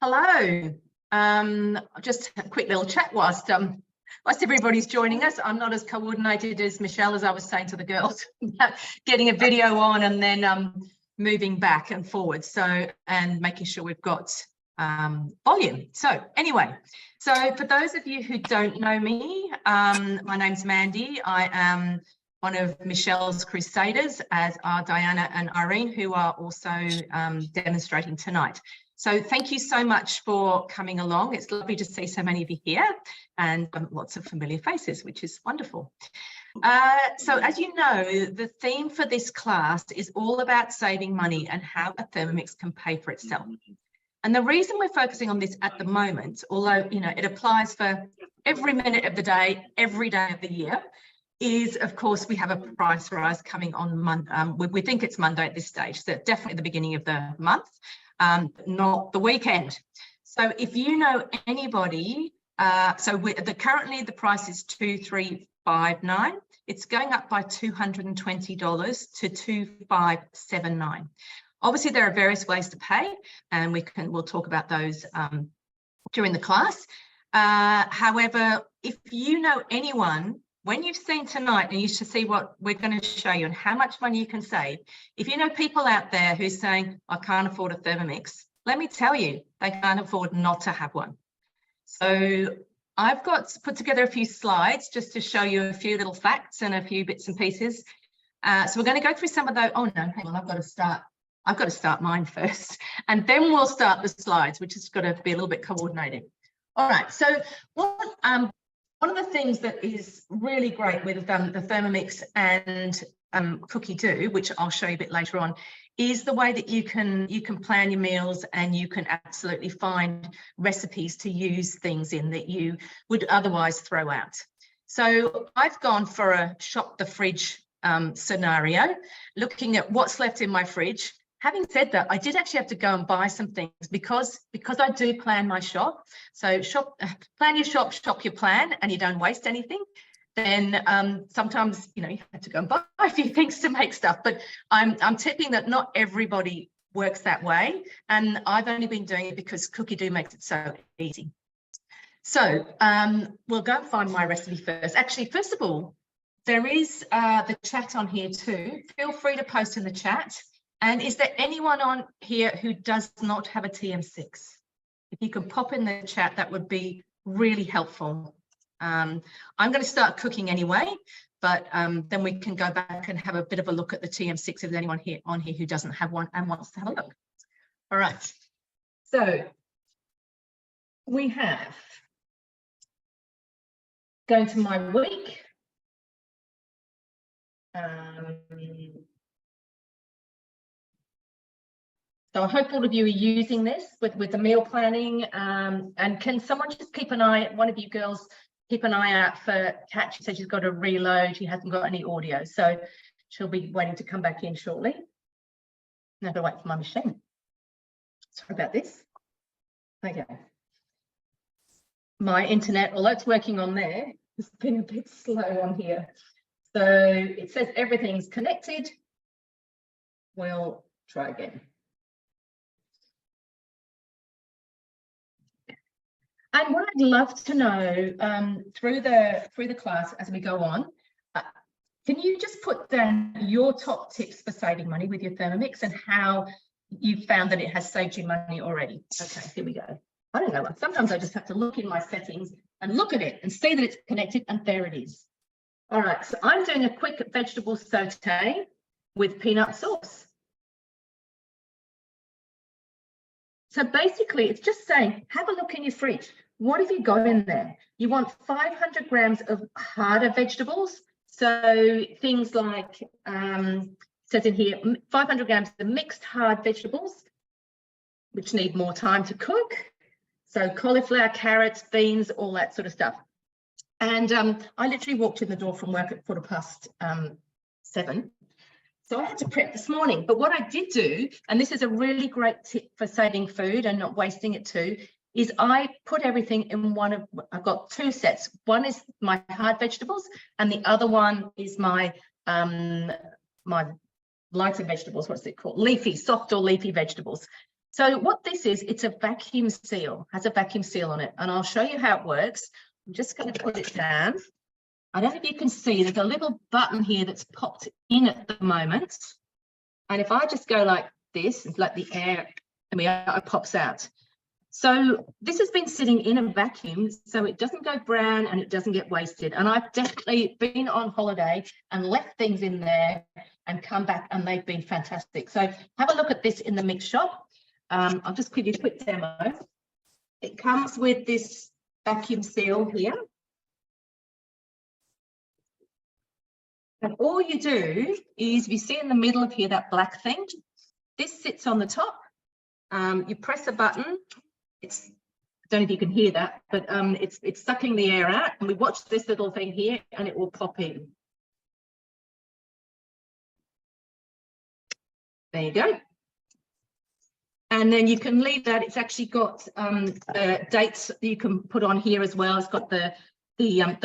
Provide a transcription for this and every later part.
Hello. Just a quick little chat whilst everybody's joining us. I'm not as coordinated as Michelle, as I was saying to the girls, getting a video on and then moving back and forward. And making sure we've got volume. So anyway, for those of you who don't know me, my name's Mandy. I am one of Michelle's crusaders, as are Diana and Irene, who are also demonstrating tonight. So thank you so much for coming along. It's lovely to see so many of you here and lots of familiar faces, which is wonderful. So as you know, the theme for this class is all about saving money and how a Thermomix can pay for itself. And the reason we're focusing on this at the moment, although it applies for every minute of the day, every day of the year, is of course we have a price rise coming on Monday. We think it's Monday at this stage, so definitely the beginning of the month. Not the weekend. So if you know anybody, currently the price is $2,359. It's going up by $220 to $2,579. Obviously, there are various ways to pay, and we'll talk about those during the class. However, if you know anyone, when you've seen tonight and you should see what we're going to show you and how much money you can save, if you know people out there who's saying, I can't afford a Thermomix, let me tell you, they can't afford not to have one. So I've put together a few slides just to show you a few little facts and a few bits and pieces. So we're going to go through some of those. Oh no, hang on, I've got to start mine first, and then we'll start the slides, which has got to be a little bit coordinated. All right, so one of the things that is really great with the Thermomix and Cookidoo, which I'll show you a bit later on, is the way that you can plan your meals and you can absolutely find recipes to use things in that you would otherwise throw out. So I've gone for a shop the fridge scenario, looking at what's left in my fridge. Having said that, I did actually have to go and buy some things because I do plan my shop. So plan your shop, shop your plan, and you don't waste anything. Then sometimes you have to go and buy a few things to make stuff. But I'm tipping that not everybody works that way, and I've only been doing it because Cookidoo makes it so easy. So we'll go and find my recipe first. Actually, first of all, there is the chat on here too. Feel free to post in the chat. And is there anyone on here who does not have a TM6? If you could pop in the chat, that would be really helpful. I'm going to start cooking anyway, but then we can go back and have a bit of a look at the TM6 if there's anyone on here who doesn't have one and wants to have a look. All right. So we have, going to my week. So I hope all of you are using this with the meal planning. And can someone just keep an eye, one of you girls, keep an eye out for Kat. She said she's got to reload. She hasn't got any audio. So she'll be waiting to come back in shortly. I have to wait for my machine. Sorry about this. Okay. My internet, although it's working on there, it's been a bit slow on here. So it says everything's connected. We'll try again. And what I'd love to know through the class as we go on, can you just put down your top tips for saving money with your Thermomix and how you found that it has saved you money already? Okay, here we go. I don't know. Sometimes I just have to look in my settings and look at it and see that it's connected, and there it is. All right, so I'm doing a quick vegetable saute with peanut sauce. So basically, it's just saying, have a look in your fridge. What have you got in there? You want 500 grams of harder vegetables. So things like, says in here, 500 grams of mixed hard vegetables, which need more time to cook. So cauliflower, carrots, beans, all that sort of stuff. And I literally walked in the door from work at 7:15. So I had to prep this morning, but what I did do, and this is a really great tip for saving food and not wasting it too, is I put everything in I've got two sets. One is my hard vegetables and the other one is my my lighter vegetables, what's it called? Leafy, soft or leafy vegetables. So what this is, it's a vacuum seal, has a vacuum seal on it, and I'll show you how it works. I'm just going to put it down. I don't know if you can see, there's a little button here that's popped in at the moment. And if I just go like this, and let the air, it pops out. So this has been sitting in a vacuum, so it doesn't go brown and it doesn't get wasted. And I've definitely been on holiday and left things in there and come back and they've been fantastic. So have a look at this in the mix shop. I'll just give you a quick demo. It comes with this vacuum seal here. And all you do is, you see in the middle of here, that black thing, this sits on the top. You press a button. I don't know if you can hear that, but it's sucking the air out, and we watch this little thing here and it will pop in. There you go. And then you can leave that. It's actually got dates that you can put on here as well. It's got the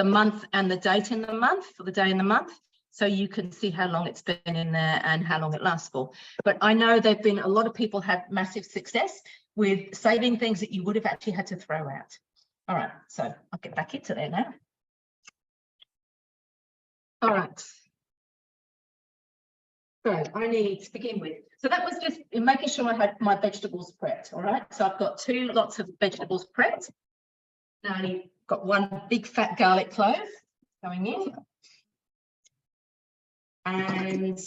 month and the date in the month, for the day in the month. So you can see how long it's been in there and how long it lasts for. But I know there've been a lot of people have massive success with saving things that you would have actually had to throw out. All right, so I'll get back into there now. All right. So I need to begin with. So that was just in making sure I had my vegetables prepped. All right. So I've got 2 lots of vegetables prepped. Now I've got 1 big fat garlic clove going in. And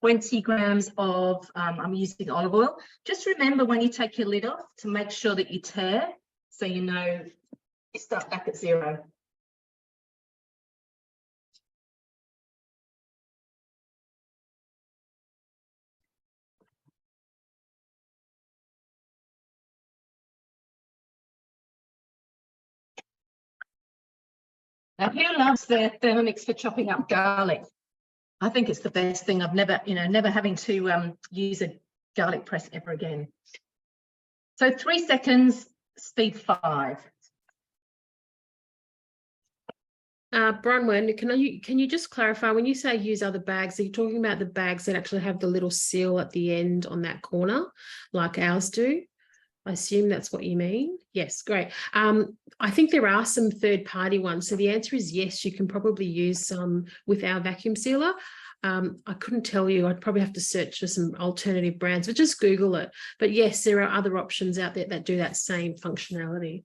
20 grams of, I'm using olive oil. Just remember when you take your lid off to make sure that you tear, so you know you start back at 0. Now, who loves their Thermomix for chopping up garlic? I think it's the best thing. I've never, never having to use a garlic press ever again. So 3 seconds, speed 5. Bronwyn, can you just clarify, when you say use other bags, are you talking about the bags that actually have the little seal at the end on that corner, like ours do? I assume that's what you mean. Yes, great. I think there are some third-party ones. So the answer is yes, you can probably use some with our vacuum sealer. I couldn't tell you. I'd probably have to search for some alternative brands, but just Google it. But yes, there are other options out there that do that same functionality.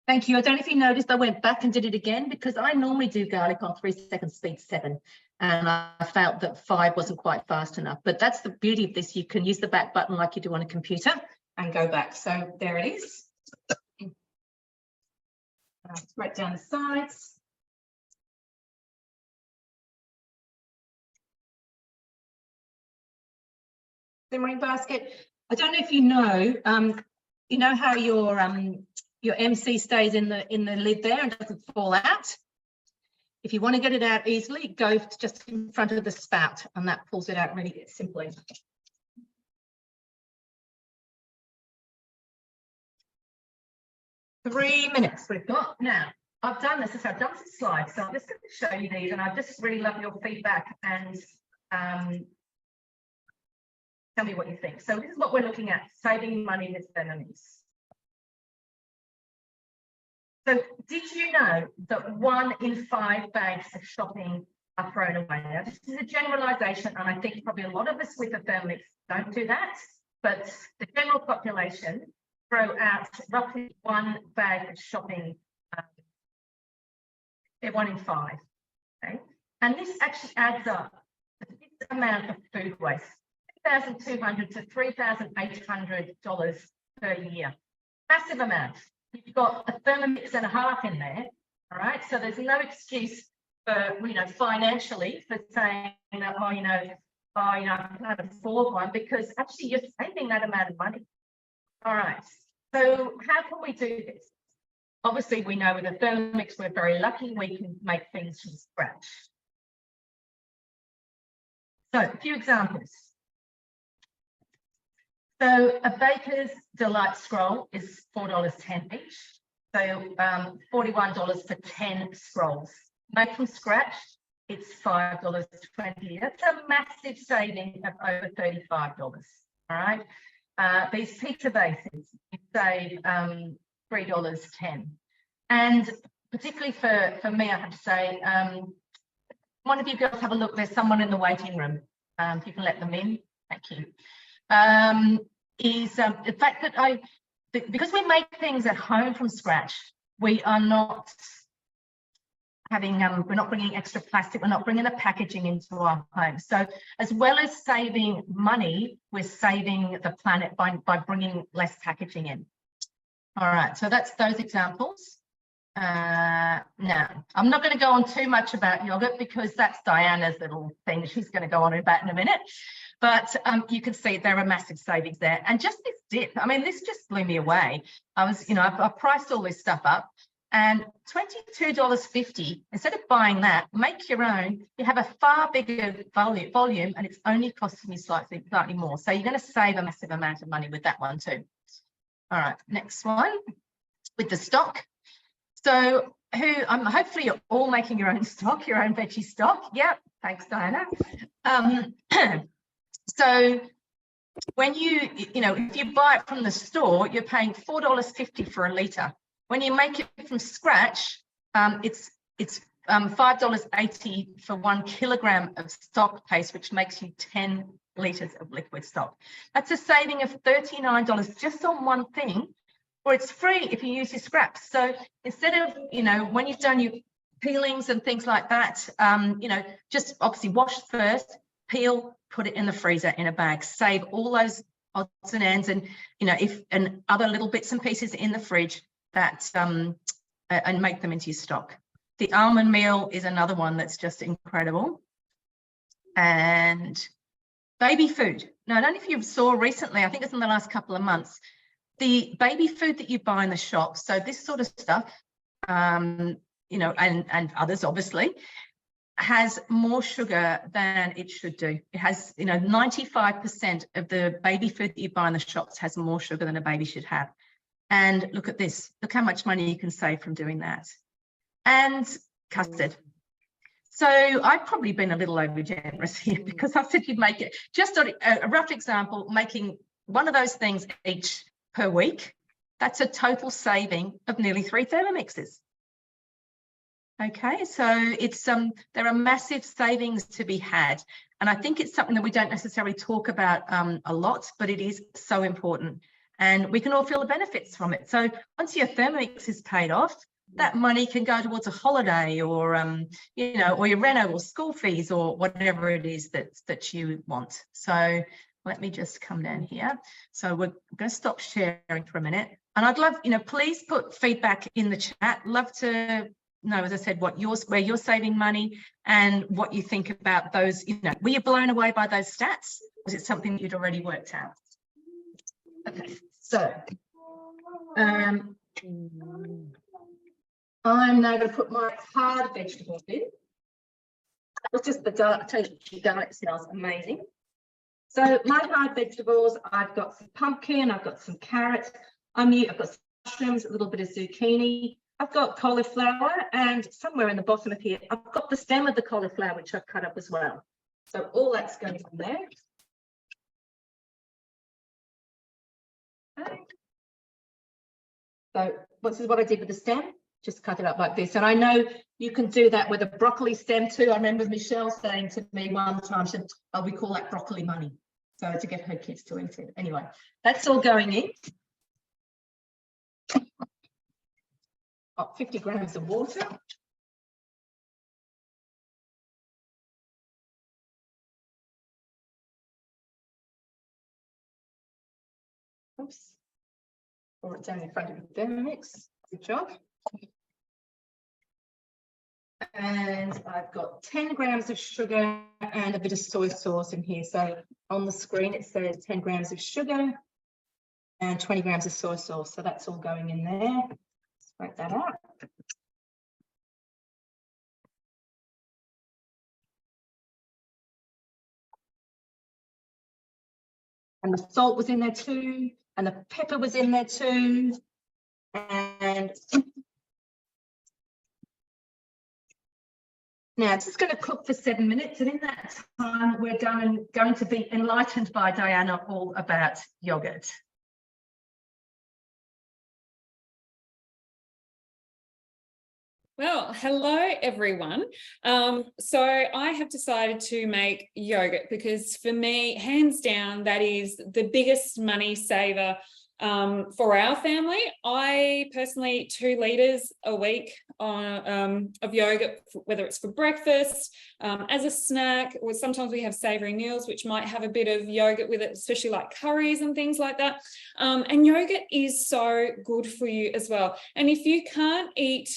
Thank you. I don't know if you noticed, I went back and did it again because I normally do garlic on 3 seconds, speed 7. And I felt that 5 wasn't quite fast enough. But that's the beauty of this. You can use the back button like you do on a computer and go back. So there it is. Right down the sides. Simmering basket. I don't know if you know how your MC stays in the lid there and doesn't fall out. If you want to get it out easily, go just in front of the spout and that pulls it out really simply. Three minutes we've got. Now, I've done this, I've done some slides, so I'm just going to show you these and I just really love your feedback and tell me what you think. So this is what we're looking at, saving money with Thermomix. So did you know that 1 in 5 bags of shopping are thrown away? Now, this is a generalisation, and I think probably a lot of us with the Thermomix don't do that, but the general population throw out roughly 1 bag of shopping, 1 in 5, okay? And this actually adds up to this amount of food waste, $2,200 to $3,800 per year. Massive amount. You've got a Thermomix and a half in there, all right? So there's no excuse for, financially for saying that, I can't afford one, because actually you're saving that amount of money. All right, so how can we do this? Obviously, we know with the Thermomix, we're very lucky, we can make things from scratch. So a few examples. So a Baker's Delight scroll is $4.10 each. So $41 for 10 scrolls. Made from scratch, it's $5.20. That's a massive saving of over $35. All right. these pizza bases, you save $3.10. And particularly for me, I have to say, one of you girls have a look. There's someone in the waiting room. If you can let them in, thank you. The fact that because we make things at home from scratch, we are not having, we're not bringing extra plastic, we're not bringing the packaging into our home. So as well as saving money, we're saving the planet by bringing less packaging in. All right, so that's those examples. Now, I'm not going to go on too much about yogurt because that's Diana's little thing she's going to go on about in a minute. But you can see there are massive savings there. And just this dip, I mean, this just blew me away. I priced all this stuff up, and $22.50, instead of buying that, make your own. You have a far bigger volume, and it's only costing you slightly more. So you're going to save a massive amount of money with that one too. All right, next one with the stock. So hopefully you're all making your own stock, your own veggie stock. Yeah, thanks, Diana. So when if you buy it from the store, you're paying $4.50 for a litre. When you make it from scratch, it's $5.80 for 1 kilogram of stock paste, which makes you 10 litres of liquid stock. That's a saving of $39 just on one thing, or it's free if you use your scraps. So instead of, when you've done your peelings and things like that, just obviously wash first, peel, put it in the freezer in a bag, save all those odds and ends, and and other little bits and pieces in the fridge that and make them into your stock. The almond meal is another one that's just incredible. And baby food. Now, I don't know if you saw recently, I think it's in the last couple of months, the baby food that you buy in the shop. So this sort of stuff, and others obviously, has more sugar than it should do. It has, 95% of the baby food that you buy in the shops has more sugar than a baby should have. And look at this. Look how much money you can save from doing that. And custard. So I've probably been a little over generous here because I said you'd make it. Just a rough example, making one of those things each per week, that's a total saving of nearly 3 Thermomixes. Okay, so it's there are massive savings to be had, and I think it's something that we don't necessarily talk about a lot, but it is so important, and we can all feel the benefits from it. So once your Thermomix is paid off, that money can go towards a holiday, or or your reno or school fees or whatever it is that you want. So let me just come down here. So we're going to stop sharing for a minute, and I'd love, please put feedback in the chat. Love to know, as I said, where you're saving money and what you think about those. Were you blown away by those stats? Was it something that you'd already worked out? Okay, so I'm now going to put my hard vegetables in. That was just the garlic smells amazing. So my hard vegetables, I've got some pumpkin, I've got some carrots, I've got some mushrooms, a little bit of zucchini. I've got cauliflower, and somewhere in the bottom of here, I've got the stem of the cauliflower, which I've cut up as well. So all that's going on there. Okay. So this is what I did with the stem, just cut it up like this. And I know you can do that with a broccoli stem too. I remember Michelle saying to me one time, she said, oh, we call that broccoli money. So to get her kids to eat it. Anyway, that's all going in. 50 grams of water. Oops. Pour it down in front of the Thermomix. Good job. And I've got 10 grams of sugar and a bit of soy sauce in here. So on the screen it says 10 grams of sugar and 20 grams of soy sauce. So that's all going in there. Spread that out. And the salt was in there too, and the pepper was in there too. And Now it's just going to cook for 7 minutes, and in that time we're going to be enlightened by Diana all about yogurt. Well, hello everyone. So I have decided to make yogurt because for me, hands down, that is the biggest money saver for our family. I personally eat 2 litres a week of yogurt, whether it's for breakfast, as a snack, or sometimes we have savoury meals which might have a bit of yogurt with it, especially like curries and things like that. And yogurt is so good for you as well. And if you can't eat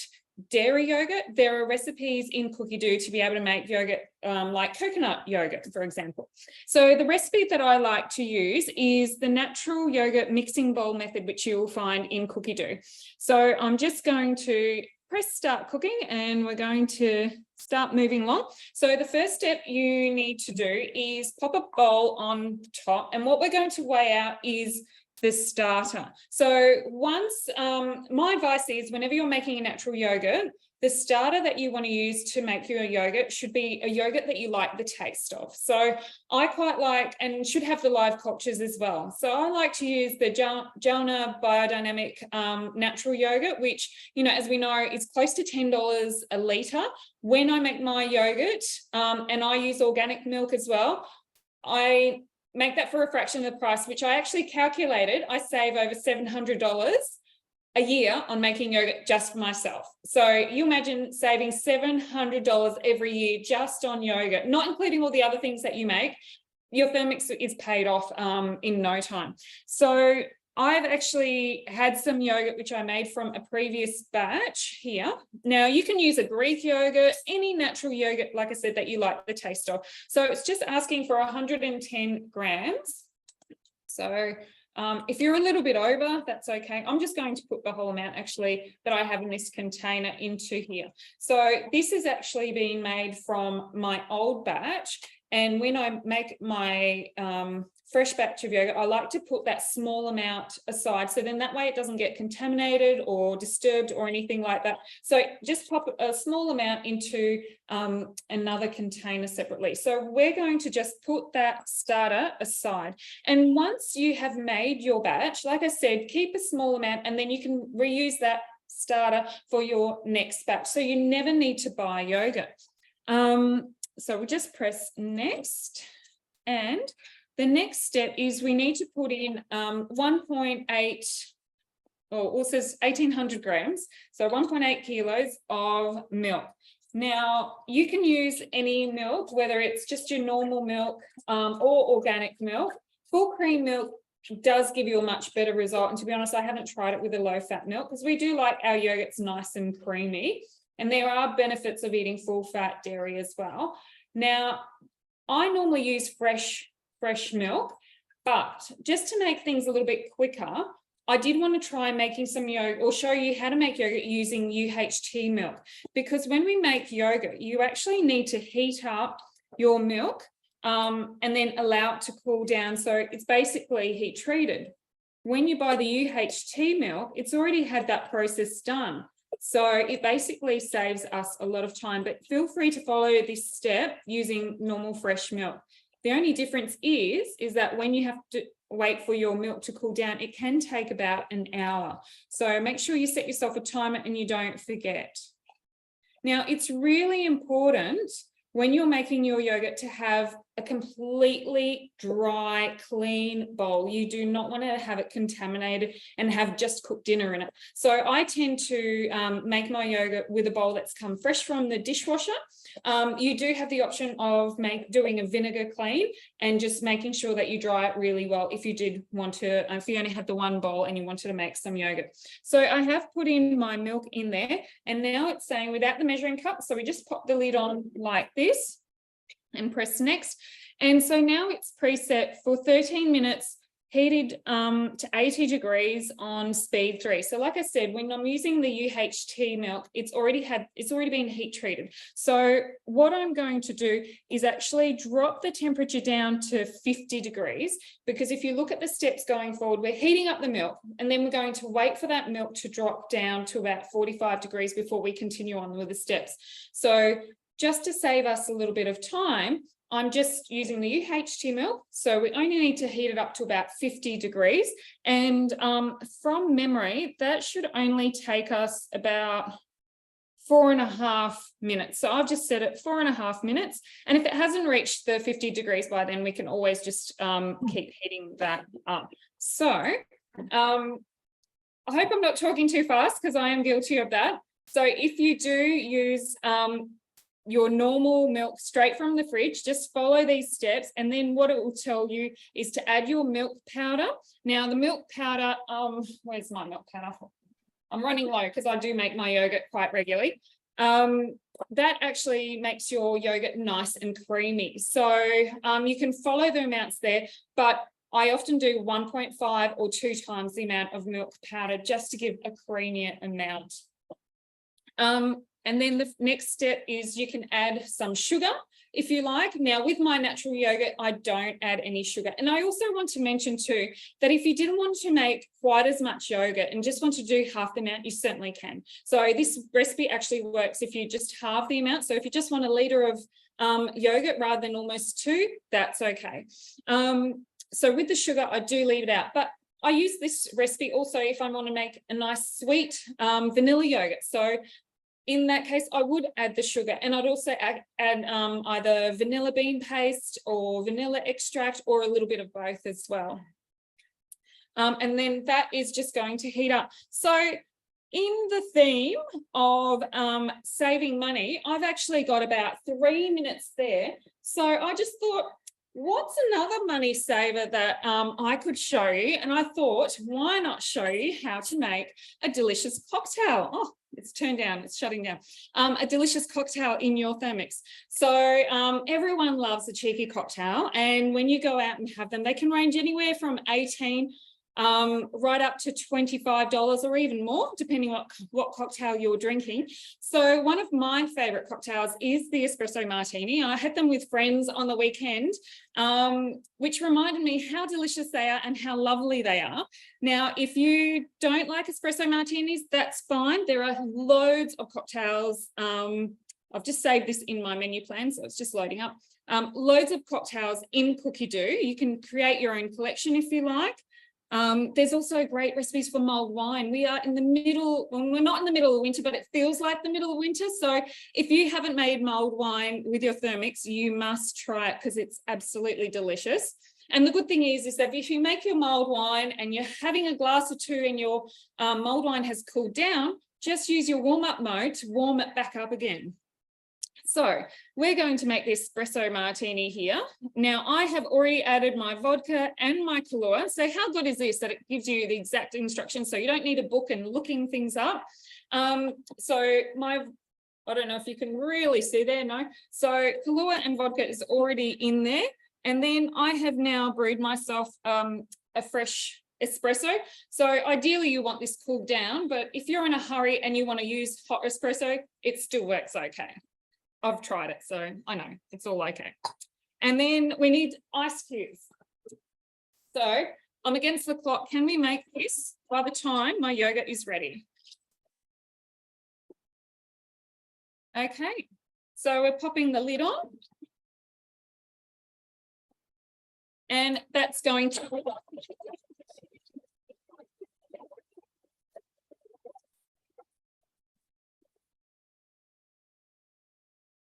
dairy yogurt, there are recipes in Cookidoo to be able to make yogurt like coconut yogurt, for example. So the recipe that I like to use is the natural yogurt mixing bowl method, which you will find in Cookidoo. So I'm just going to press start cooking and we're going to start moving along. So the first step you need to do is pop a bowl on top, and what we're going to weigh out is the starter. So once, my advice is whenever you're making a natural yogurt, the starter that you want to use to make your yogurt should be a yogurt that you like the taste of. So I quite like, and should have the live cultures as well. So I like to use the Jalna Biodynamic natural yogurt, which, you know, as we know, is close to $10 a litre. When I make my yogurt, and I use organic milk as well, I make that for a fraction of the price, which I actually calculated. I save over $700 a year on making yogurt just for myself. So you imagine saving $700 every year just on yogurt, not including all the other things that you make. Your Thermomix is paid off in no time. So I've actually had some yogurt which I made from a previous batch here. Now you can use a Greek yogurt, any natural yogurt, like I said, that you like the taste of. So it's just asking for 110 grams. So if you're a little bit over, that's okay. I'm just going to put the whole amount actually that I have in this container into here. So this is actually being made from my old batch. And when I make my fresh batch of yogurt, I like to put that small amount aside. So then that way it doesn't get contaminated or disturbed or anything like that. So just pop a small amount into another container separately. So we're going to just put that starter aside. And once you have made your batch, like I said, keep a small amount and then you can reuse that starter for your next batch. So you never need to buy yogurt. So we'll just press next, and the next step is we need to put in 1.8, or it says 1,800 grams, so 1.8 kilos of milk. Now you can use any milk, whether it's just your normal milk or organic milk. Full cream milk does give you a much better result, and to be honest, I haven't tried it with a low-fat milk because we do like our yogurts nice and creamy. And there are benefits of eating full-fat dairy as well. Now, I normally use fresh milk, but just to make things a little bit quicker, I did want to try making some yogurt, or show you how to make yogurt using UHT milk. Because when we make yogurt, you actually need to heat up your milk and then allow it to cool down. So it's basically heat treated. When you buy the UHT milk, it's already had that process done. So it basically saves us a lot of time, but feel free to follow this step using normal fresh milk. The only difference is that when you have to wait for your milk to cool down, it can take about an hour. So make sure you set yourself a timer and you don't forget. Now, it's really important when you're making your yogurt to have a completely dry, clean bowl. You do not want to have it contaminated and have just cooked dinner in it. So I tend to make my yogurt with a bowl that's come fresh from the dishwasher. You do have the option of doing a vinegar clean and just making sure that you dry it really well if you did want to, if you only had the one bowl and you wanted to make some yogurt. So I have put in my milk in there, and now it's saying without the measuring cup. So we just pop the lid on like this and press next. And so now it's preset for 13 minutes, heated to 80 degrees on speed 3. So like I said, when I'm using the UHT milk, it's already been heat treated. So what I'm going to do is actually drop the temperature down to 50 degrees, because if you look at the steps going forward, we're heating up the milk and then we're going to wait for that milk to drop down to about 45 degrees before we continue on with the steps. So just to save us a little bit of time, I'm just using the UHT milk. So we only need to heat it up to about 50 degrees. And from memory, that should only take us about 4.5 minutes. So I've just set it 4.5 minutes. And if it hasn't reached the 50 degrees by then, we can always just keep heating that up. So I hope I'm not talking too fast, because I am guilty of that. So if you do use your normal milk straight from the fridge, just follow these steps, and then what it will tell you is to add your milk powder. Now the milk powder, where's my milk powder? I'm running low because I do make my yogurt quite regularly. That actually makes your yogurt nice and creamy. So you can follow the amounts there, but I often do 1.5 or 2 times the amount of milk powder just to give a creamier amount. And then the next step is you can add some sugar if you like. Now with my natural yogurt, I don't add any sugar. And I also want to mention too, that if you didn't want to make quite as much yogurt and just want to do half the amount, you certainly can. So this recipe actually works if you just halve the amount. So if you just want 1 litre of yogurt rather than almost 2, that's okay. So with the sugar, I do leave it out. But I use this recipe also if I want to make a nice sweet vanilla yogurt. So in that case, I would add the sugar, and I'd also add either vanilla bean paste or vanilla extract, or a little bit of both as well. And then that is just going to heat up. So in the theme of saving money, I've actually got about 3 minutes there. So I just thought, what's another money saver that I could show you? And I thought, why not show you how to make a delicious cocktail? Oh, it's turned down, it's shutting down. A delicious cocktail in your Thermomix. So everyone loves a cheeky cocktail, and when you go out and have them, they can range anywhere from $18 right up to $25 or even more, depending what cocktail you're drinking. So one of my favorite cocktails is the espresso martini. I had them with friends on the weekend, which reminded me how delicious they are and how lovely they are. Now, if you don't like espresso martinis, that's fine. There are loads of cocktails. I've just saved this in my menu plan, so it's just loading up. Loads of cocktails in Cookidoo. You can create your own collection if you like. There's also great recipes for mulled wine. We are in the middle, well, we're not in the middle of winter, but it feels like the middle of winter. So if you haven't made mulled wine with your Thermomix, you must try it because it's absolutely delicious. And the good thing is that if you make your mulled wine and you're having a glass or 2 and your mulled wine has cooled down, just use your warm up mode to warm it back up again. So we're going to make this espresso martini here. Now I have already added my vodka and my Kahlua. So how good is this that it gives you the exact instructions, so you don't need a book and looking things up. So I don't know if you can really see there, no. So Kahlua and vodka is already in there. And then I have now brewed myself a fresh espresso. So ideally you want this cooled down, but if you're in a hurry and you want to use hot espresso, it still works okay. I've tried it, so I know it's all okay. And then we need ice cubes. So I'm against the clock. Can we make this by the time my yogurt is ready? Okay, so we're popping the lid on. And that's going to...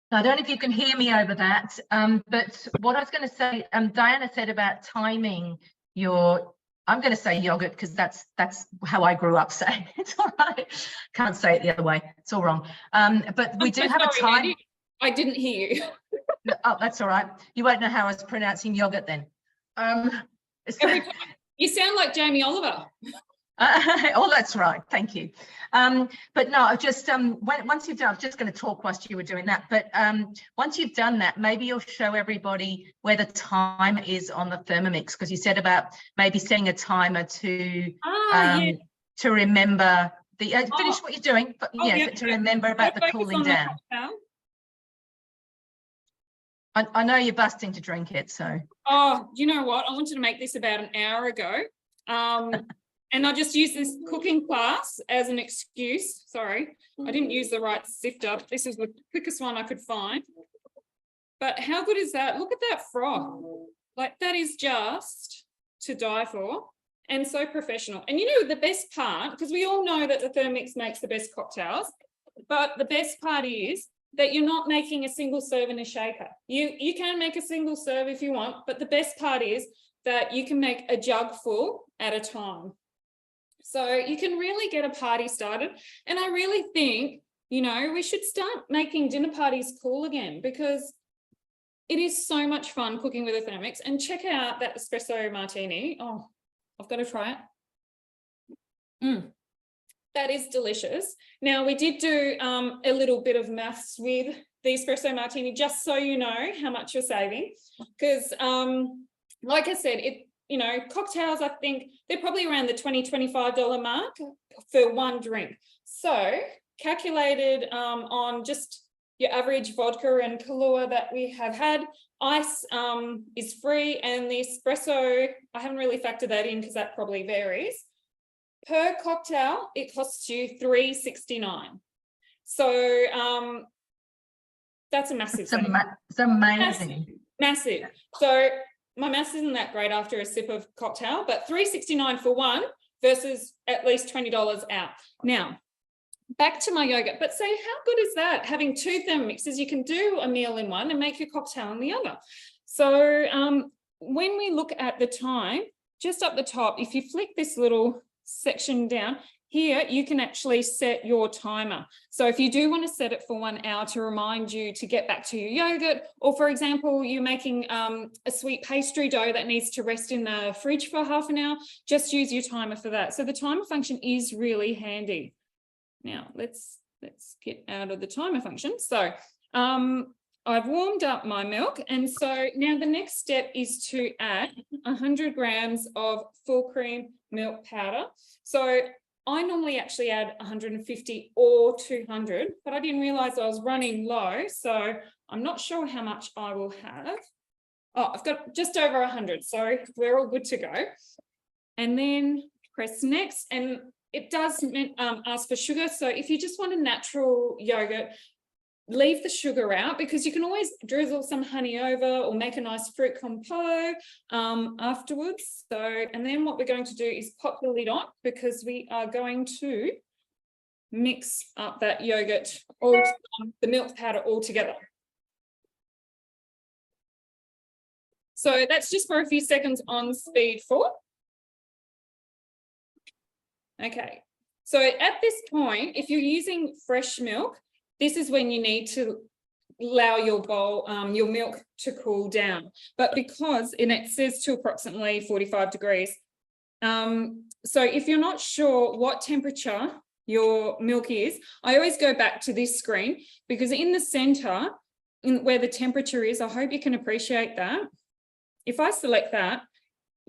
I don't know if you can hear me over that, but what I was going to say, Diana said about timing your, I'm going to say yogurt because that's how I grew up saying it. It's all right. Can't say it the other way. It's all wrong. But we do have a time. Mandy. I didn't hear you. Oh, that's all right. You won't know how I was pronouncing yogurt then. You sound like Jamie Oliver. Oh, that's right. Thank you. But no, just once you've done, I'm just going to talk whilst you were doing that. But once you've done that, maybe you'll show everybody where the time is on the Thermomix, because you said about maybe setting a timer to to remember the finish what you're doing, but but to remember about the cooling down. I know you're busting to drink it, so. Oh, you know what? I wanted to make this about an hour ago. And I just use this cooking class as an excuse. Sorry, I didn't use the right sifter. This is the quickest one I could find. But how good is that? Look at that froth. Like, that is just to die for, and so professional. And you know, the best part, because we all know that the Thermomix makes the best cocktails, but the best part is that you're not making a single serve in a shaker. You can make a single serve if you want, but the best part is that you can make a jug full at a time. So you can really get a party started. And I really think, you know, we should start making dinner parties cool again, because it is so much fun cooking with a Thermomix. And check out that espresso martini. Oh, I've got to try it. That is delicious. Now, we did do a little bit of maths with the espresso martini, just so you know how much you're saving. Because like I said, you know, cocktails, I think they're probably around the $20, $25 mark for one drink. So calculated on just your average vodka and Kahlua that we have had, ice is free, and the espresso, I haven't really factored that in because that probably varies. Per cocktail, it costs you $3.69. So that's a massive saving. It's amazing. Massive. So my maths isn't that great after a sip of cocktail, but $3.69 for one versus at least $20 out. Now, back to my yogurt. But say, how good is that? Having two Thermomixes, you can do a meal in one and make your cocktail in the other. So when we look at the time, just up the top, if you flick this little section down, here you can actually set your timer. So if you do want to set it for 1 hour to remind you to get back to your yogurt, or for example, you're making a sweet pastry dough that needs to rest in the fridge for half an hour, just use your timer for that. So the timer function is really handy. Now let's get out of the timer function. So I've warmed up my milk, and so now the next step is to add 100 grams of full cream milk powder. So I normally actually add 150 or 200, but I didn't realize I was running low, so I'm not sure how much I will have. Oh, I've got just over 100, so we're all good to go. And then press next, and it does ask for sugar. So if you just want a natural yogurt, leave the sugar out, because you can always drizzle some honey over or make a nice fruit compote afterwards. So, and then what we're going to do is pop the lid on, because we are going to mix up that yogurt, or the milk powder all together. So that's just for a few seconds on speed 4. Okay, so at this point, if you're using fresh milk, this is when you need to allow your bowl, your milk to cool down. But because, and it says to approximately 45 degrees. So if you're not sure what temperature your milk is, I always go back to this screen, because in the center, where the temperature is, I hope you can appreciate that. If I select that,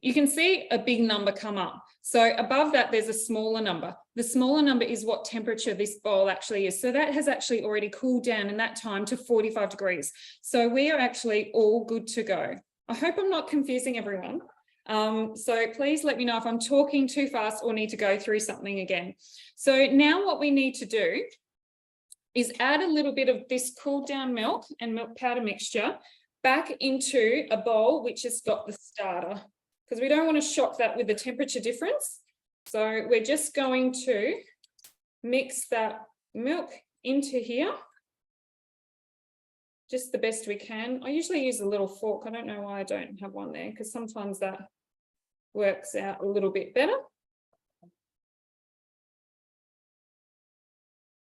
you can see a big number come up. So above that, there's a smaller number. The smaller number is what temperature this bowl actually is. So that has actually already cooled down in that time to 45 degrees. So we are actually all good to go. I hope I'm not confusing everyone. So please let me know if I'm talking too fast or need to go through something again. So now what we need to do is add a little bit of this cooled down milk and milk powder mixture back into a bowl which has got the starter, because we don't want to shock that with the temperature difference. So we're just going to mix that milk into here, just the best we can. I usually use a little fork. I don't know why I don't have one there, because sometimes that works out a little bit better.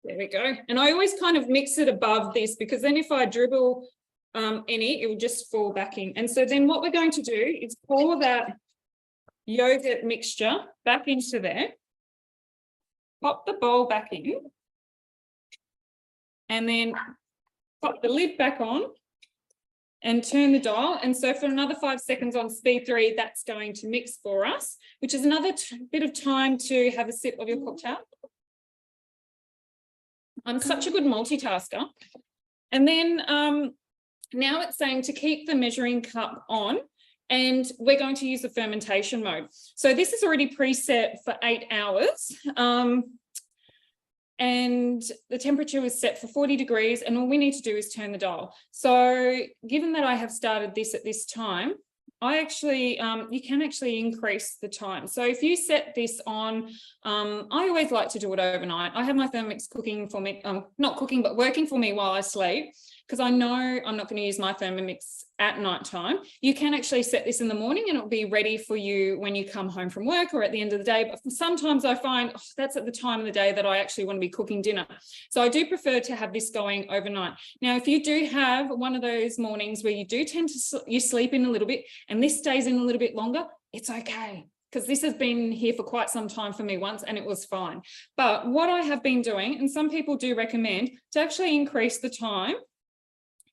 There we go. And I always kind of mix it above this, because then if I dribble any, it will just fall back in. And so then what we're going to do is pour that yogurt mixture back into there, pop the bowl back in, and then pop the lid back on and turn the dial. And so for another 5 seconds on speed 3, that's going to mix for us, which is another bit of time to have a sip of your cocktail. I'm such a good multitasker. And then now it's saying to keep the measuring cup on, and we're going to use the fermentation mode. So this is already preset for 8 hours. And the temperature was set for 40 degrees, and all we need to do is turn the dial. So given that I have started this at this time, I actually, you can actually increase the time. So if you set this on, I always like to do it overnight. I have my Thermomix cooking for me, not cooking, but working for me while I sleep, because I know I'm not going to use my Thermomix at night time. You can actually set this in the morning and it'll be ready for you when you come home from work or at the end of the day. But sometimes I find that's at the time of the day that I actually want to be cooking dinner. So I do prefer to have this going overnight. Now, if you do have one of those mornings where you do tend to, you sleep in a little bit and this stays in a little bit longer, it's okay. Because this has been here for quite some time for me once and it was fine. But what I have been doing, and some people do recommend, to actually increase the time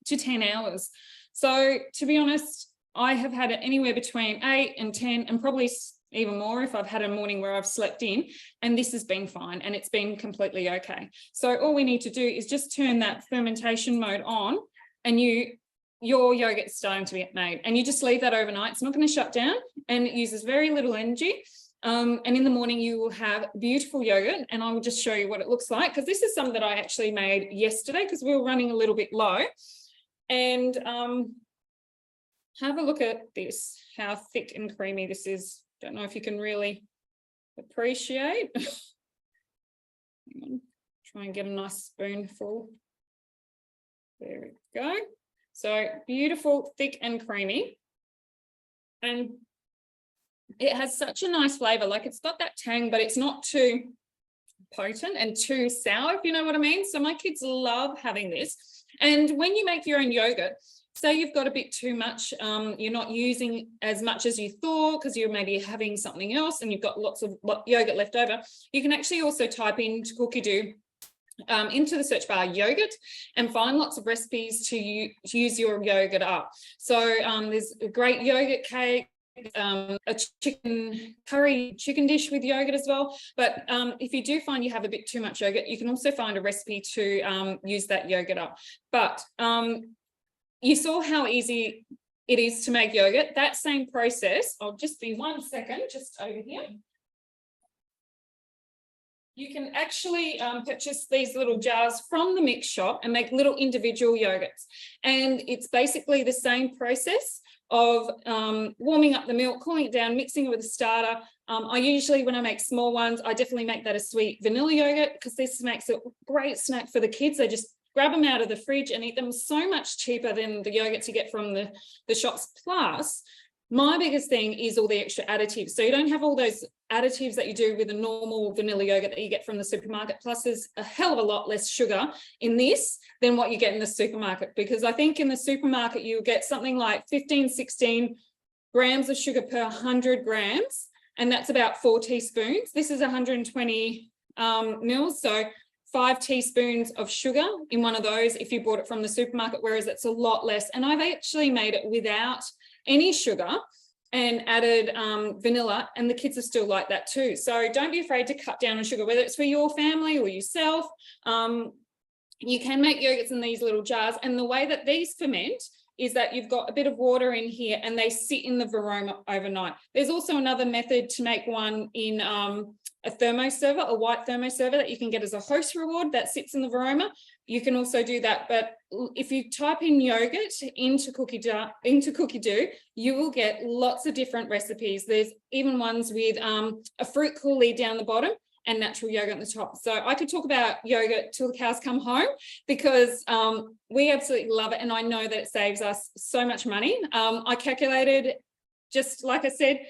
to 10 hours. So to be honest, I have had it anywhere between 8 and 10 and probably even more if I've had a morning where I've slept in, and this has been fine and it's been completely okay. So all we need to do is just turn that fermentation mode on and your yogurt's starting to get made, and you just leave that overnight. It's not going to shut down and it uses very little energy. And in the morning you will have beautiful yogurt, and I will just show you what it looks like, because this is some that I actually made yesterday because we were running a little bit low. And have a look at this, how thick and creamy this is. Don't know if you can really appreciate. Hang on. Try and get a nice spoonful. There we go. So beautiful, thick and creamy. And it has such a nice flavour. Like, it's got that tang, but it's not too potent and too sour, if you know what I mean. So my kids love having this. And when you make your own yogurt, say you've got a bit too much, you're not using as much as you thought because you're maybe having something else and you've got lots of yogurt left over, you can actually also type into Cookidoo into the search bar yogurt and find lots of recipes to use your yogurt up. So there's a great yogurt cake, a chicken curry chicken dish with yogurt as well. But if you do find you have a bit too much yogurt, you can also find a recipe to use that yogurt up. But you saw how easy it is to make yogurt. That same process, I'll just be 1 second, just over here. You can actually purchase these little jars from the mix shop and make little individual yogurts. And it's basically the same process of warming up the milk, cooling it down, mixing it with a starter. I usually, when I make small ones, I definitely make that a sweet vanilla yogurt, because this makes a great snack for the kids. They just grab them out of the fridge and eat them. So much cheaper than the yogurts you get from the shops. Plus, my biggest thing is all the extra additives. So you don't have all those additives that you do with a normal vanilla yogurt that you get from the supermarket. Plus, there's a hell of a lot less sugar in this than what you get in the supermarket, because I think in the supermarket you get something like 15, 16 grams of sugar per 100 grams, and that's about 4 teaspoons. This is 120 mils, so 5 teaspoons of sugar in one of those if you bought it from the supermarket, whereas it's a lot less. And I've actually made it without any sugar and added vanilla, and the kids are still like that too. So don't be afraid to cut down on sugar, whether it's for your family or yourself. You can make yogurts in these little jars, and the way that these ferment is that you've got a bit of water in here and they sit in the varoma overnight. There's also another method to make one in a thermoserver, a white thermoserver that you can get as a host reward that sits in the varoma. You can also do that. But if you type in yogurt into Cookidoo, you will get lots of different recipes. There's even ones with a fruit coulis down the bottom and natural yogurt on the top. So I could talk about yogurt till the cows come home, because we absolutely love it. And I know that it saves us so much money. I calculated, just like I said,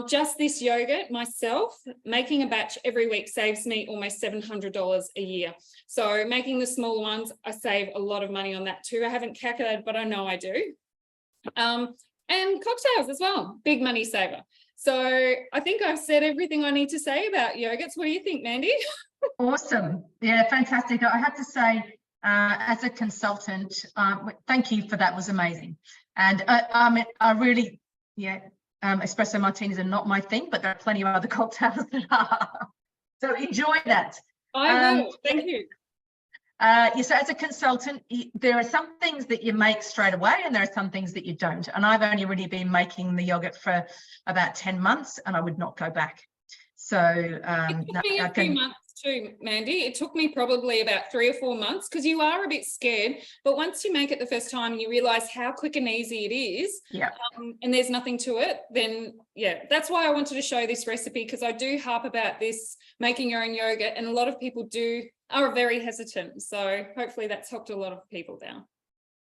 just this yogurt myself, making a batch every week saves me almost $700 a year. So making the smaller ones, I save a lot of money on that too. I haven't calculated, but I know I do. And cocktails as well, big money saver. So I think I've said everything I need to say about yogurts. What do you think, Mandy? Awesome. Yeah, fantastic. I have to say, as a consultant, thank you for that. It was amazing. And I really, espresso martinis are not my thing, but there are plenty of other cocktails that are. So enjoy that. I will. Thank you. So as a consultant, there are some things that you make straight away and there are some things that you don't. And I've only really been making the yogurt for about 10 months and I would not go back. So it took me a few months too, Mandy. It took me probably about 3 or 4 months because you are a bit scared. But once you make it the first time, you realise how quick and easy it is. Yeah. And there's nothing to it. Then, yeah, that's why I wanted to show this recipe because I do harp about this, making your own yogurt. And a lot of people are very hesitant. So hopefully that's helped a lot of people now.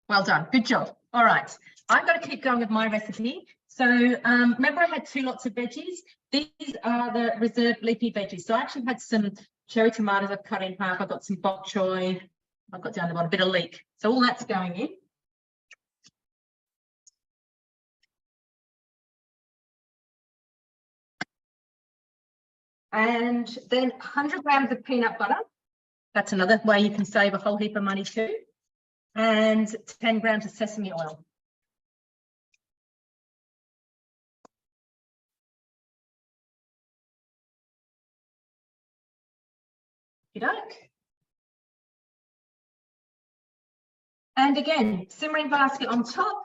Well done. Good job. All right. I've got to keep going with my recipe. So remember I had 2 lots of veggies. These are the reserved leafy veggies. So I actually had some cherry tomatoes I've cut in half. I've got some bok choy. I've got down the bottom a bit of leek. So all that's going in. And then 100 grams of peanut butter. That's another way you can save a whole heap of money too. And 10 grams of sesame oil. And again, simmering basket on top.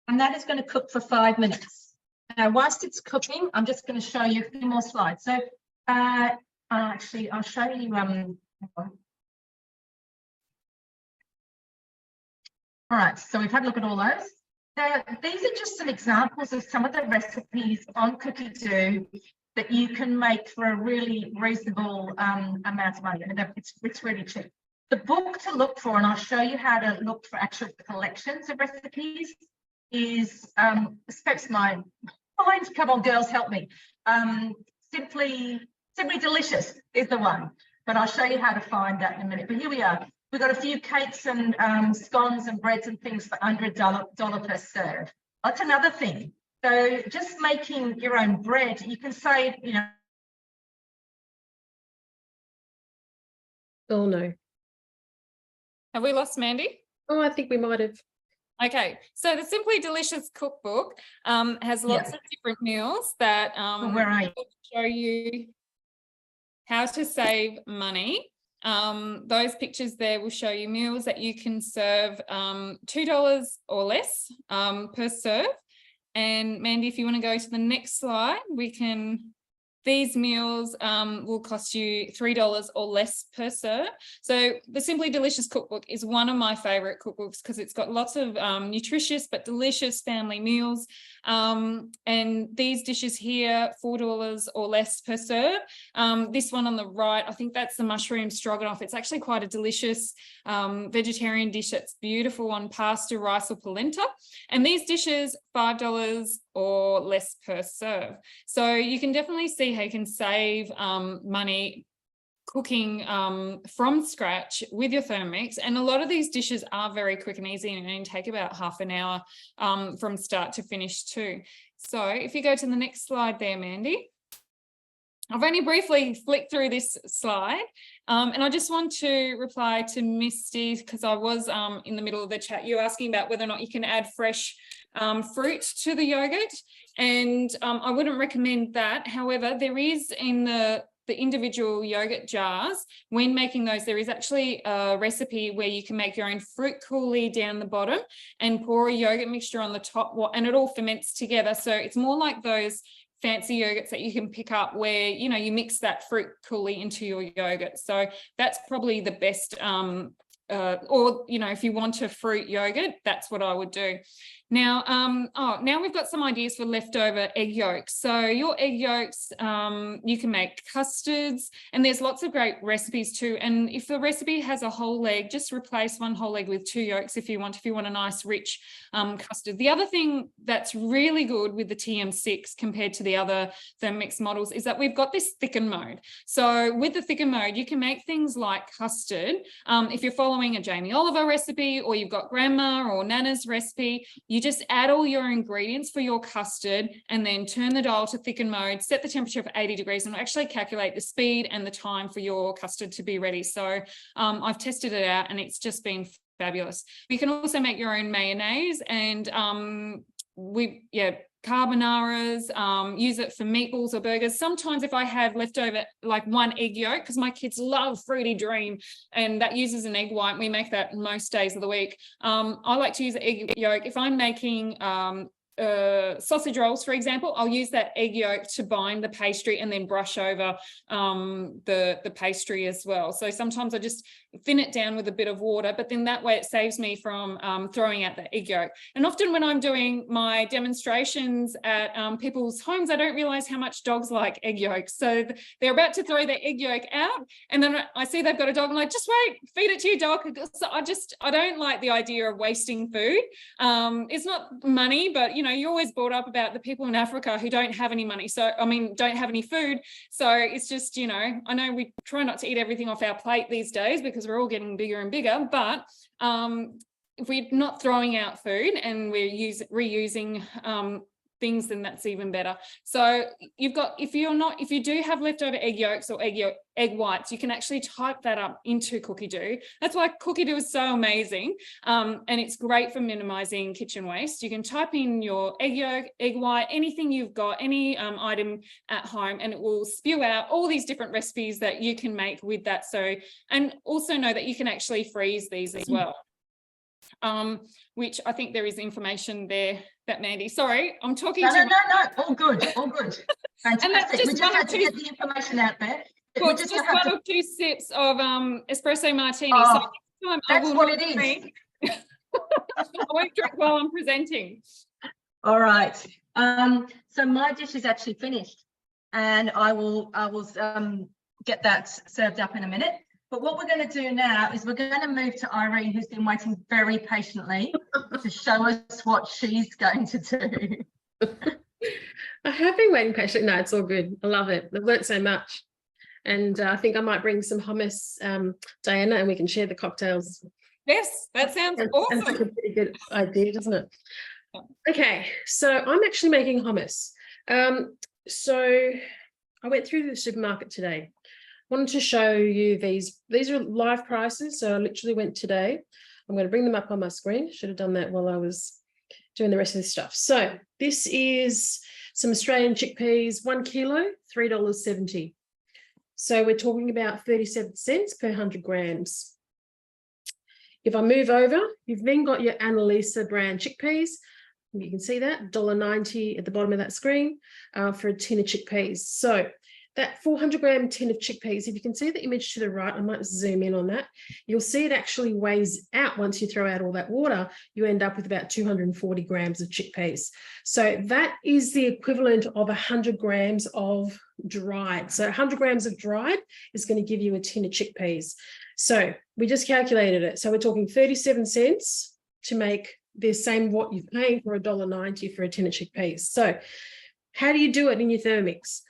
And that is going to cook for 5 minutes. Now, whilst it's cooking, I'm just going to show you a few more slides. So actually, I'll show you. All right, so we've had a look at all those. Now, these are just some examples of some of the recipes on Cookidoo that you can make for a really reasonable amount of money. I mean, it's really cheap. The book to look for, and I'll show you how to look for actual collections of recipes, is perhaps mine. Come on, girls, help me. Simply Delicious is the one, but I'll show you how to find that in a minute. But here we are. We've got a few cakes and scones and breads and things for under $1 per serve. That's another thing. So just making your own bread, you can save, you know. Oh, no. Have we lost Mandy? Oh, I think we might have. Okay, so the Simply Delicious cookbook has lots of different meals that Where are you? will show you how to save money. Those pictures there will show you meals that you can serve $2 or less per serve. And Mandy, if you want to go to the next slide, these meals will cost you $3 or less per serve. So the Simply Delicious cookbook is one of my favorite cookbooks because it's got lots of nutritious but delicious family meals. And these dishes here, $4 or less per serve. This one on the right, I think that's the mushroom stroganoff. It's actually quite a delicious vegetarian dish that's beautiful on pasta, rice or polenta. And these dishes, $5 or less per serve. So you can definitely see how you can save money cooking from scratch with your Thermomix. And a lot of these dishes are very quick and easy and only take about half an hour from start to finish too. So if you go to the next slide there, Mandy. I've only briefly flicked through this slide and I just want to reply to Misty because I was in the middle of the chat. You were asking about whether or not you can add fresh fruit to the yogurt, and I wouldn't recommend that. However, there is in the individual yogurt jars, when making those, there is actually a recipe where you can make your own fruit coulis down the bottom and pour a yogurt mixture on the top, and it all ferments together. So it's more like those fancy yogurts that you can pick up where, you know, you mix that fruit coulis into your yogurt. So that's probably the best, or, you know, if you want a fruit yogurt, that's what I would do. Now, now we've got some ideas for leftover egg yolks. So your egg yolks, you can make custards, and there's lots of great recipes too. And if the recipe has a whole egg, just replace one whole egg with 2 yolks if you want a nice rich custard. The other thing that's really good with the TM6 compared to the other Thermomix models is that we've got this thicken mode. So with the thicken mode, you can make things like custard. If you're following a Jamie Oliver recipe, or you've got grandma or nana's recipe, you just add all your ingredients for your custard and then turn the dial to thicken mode, set the temperature for 80 degrees, and it'll actually calculate the speed and the time for your custard to be ready. So I've tested it out and it's just been fabulous. You can also make your own mayonnaise, and carbonaras, use it for meatballs or burgers. Sometimes if I have leftover like one egg yolk, because my kids love Fruity Dream and that uses an egg white, we make that most days of the week. I like to use egg yolk. If I'm making sausage rolls, for example, I'll use that egg yolk to bind the pastry and then brush over the pastry as well. So sometimes I just thin it down with a bit of water, but then that way it saves me from throwing out the egg yolk. And often when I'm doing my demonstrations at people's homes, I don't realize how much dogs like egg yolk. So they're about to throw their egg yolk out, and then I see they've got a dog. I'm like, just wait, feed it to your dog. So I don't like the idea of wasting food. It's not money, but you know, you're always brought up about the people in Africa who don't have any money. So, I mean, don't have any food. So it's just, you know, I know we try not to eat everything off our plate these days because we're all getting bigger and bigger, but if we're not throwing out food and we're reusing things, then that's even better. So you've got, if you do have leftover egg yolks or egg whites, you can actually type that up into Cookidoo. That's why Cookidoo is so amazing, and it's great for minimizing kitchen waste. You can type in your egg yolk, egg white, anything you've got, any item at home, and it will spew out all these different recipes that you can make with that. So, and also know that you can actually freeze these as well. Which I think there is information there that Mandy, sorry, I'm talking no, all good. Fantastic. We just had to get the information out there. Well, it's just one or two sips of espresso martini. Oh, so next time that's what it is. I won't drink while I'm presenting. All right. So my dish is actually finished, and I will get that served up in a minute. But what we're going to do now is we're going to move to Irene, who's been waiting very patiently to show us what she's going to do. I have been waiting patiently. No, it's all good. I love it. I've learnt so much. And I think I might bring some hummus, Diana, and we can share the cocktails. Yes, that sounds awesome. That's a pretty good idea, doesn't it? Okay, so I'm actually making hummus. So I went through the supermarket today. Wanted to show you these are live prices, so I literally went today. I'm going to bring them up on my screen. Should have done that while I was doing the rest of this stuff. So this is some Australian chickpeas, 1 kilo, $3.70. So we're talking about 37 cents per 100 grams. If I move over, you've then got your Annalisa brand chickpeas. You can see that $1.90 at the bottom of that screen for a tin of chickpeas. So that 400-gram tin of chickpeas, if you can see the image to the right, I might zoom in on that, you'll see it actually weighs out. Once you throw out all that water, you end up with about 240 grams of chickpeas. So that is the equivalent of 100 grams of dried. So 100 grams of dried is going to give you a tin of chickpeas. So we just calculated it. So we're talking 37 cents to make the same what you're paying for $1.90 for a tin of chickpeas. So how do you do it in your Thermomix?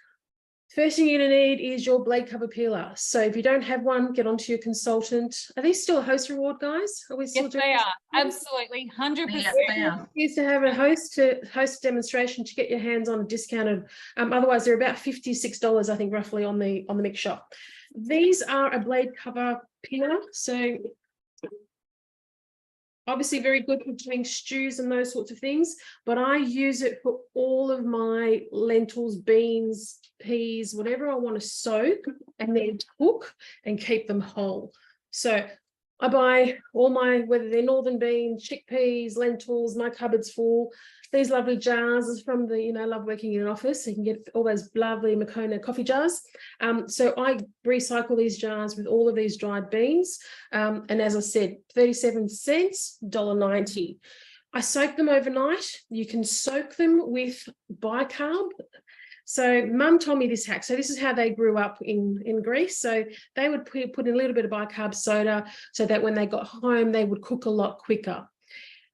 First thing you're going to need is your blade cover peeler. So if you don't have one, get onto your consultant. Are these still a host reward, guys? Are we still doing they this? are. Absolutely. 100%. Yes, they are. Used to have a host demonstration to get your hands on a discounted. Otherwise, they're about $56, I think, roughly on the mix shop. These are a blade cover peeler. So obviously very good for doing stews and those sorts of things, but I use it for all of my lentils, beans, peas, whatever I want to soak and then cook and keep them whole. So I buy all my, whether they're northern beans, chickpeas, lentils, my cupboard's full. These lovely jars is from the, I love working in an office, so you can get all those lovely Makona coffee jars. So I recycle these jars with all of these dried beans. And as I said, 37 cents, $1.90. I soak them overnight. You can soak them with bicarb. So Mum told me this hack. So this is how they grew up in Greece. So they would put in a little bit of bicarb soda so that when they got home, they would cook a lot quicker.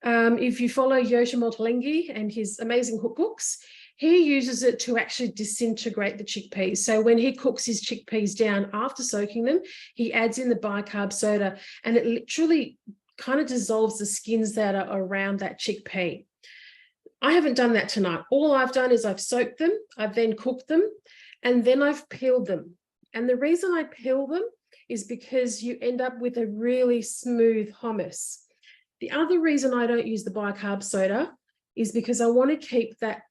If you follow Yosha Montelenghi and his amazing cookbooks, he uses it to actually disintegrate the chickpeas. So when he cooks his chickpeas down after soaking them, he adds in the bicarb soda and it literally kind of dissolves the skins that are around that chickpea. I haven't done that tonight. All I've done is I've soaked them, I've then cooked them, and then I've peeled them. And the reason I peel them is because you end up with a really smooth hummus. The other reason I don't use the bicarb soda is because I want to keep that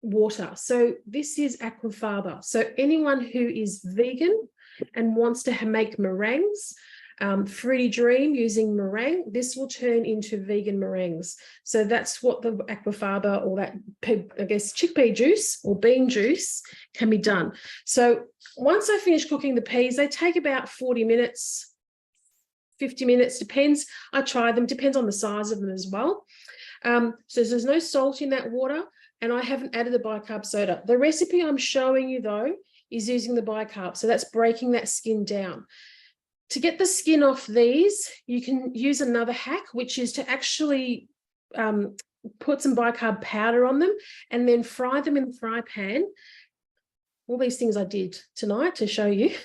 water. So this is aquafaba. So anyone who is vegan and wants to make meringues, fruity dream using meringue, this will turn into vegan meringues. So that's what the aquafaba, or that, I guess, chickpea juice or bean juice can be done. So once I finish cooking the peas, they take about 40 minutes, 50 minutes, depends. I try them, depends on the size of them as well. So there's no salt in that water, and I haven't added the bicarb soda. The recipe I'm showing you, though, is using the bicarb. So that's breaking that skin down. To get the skin off these, you can use another hack, which is to actually put some bicarb powder on them and then fry them in the fry pan. All these things I did tonight to show you.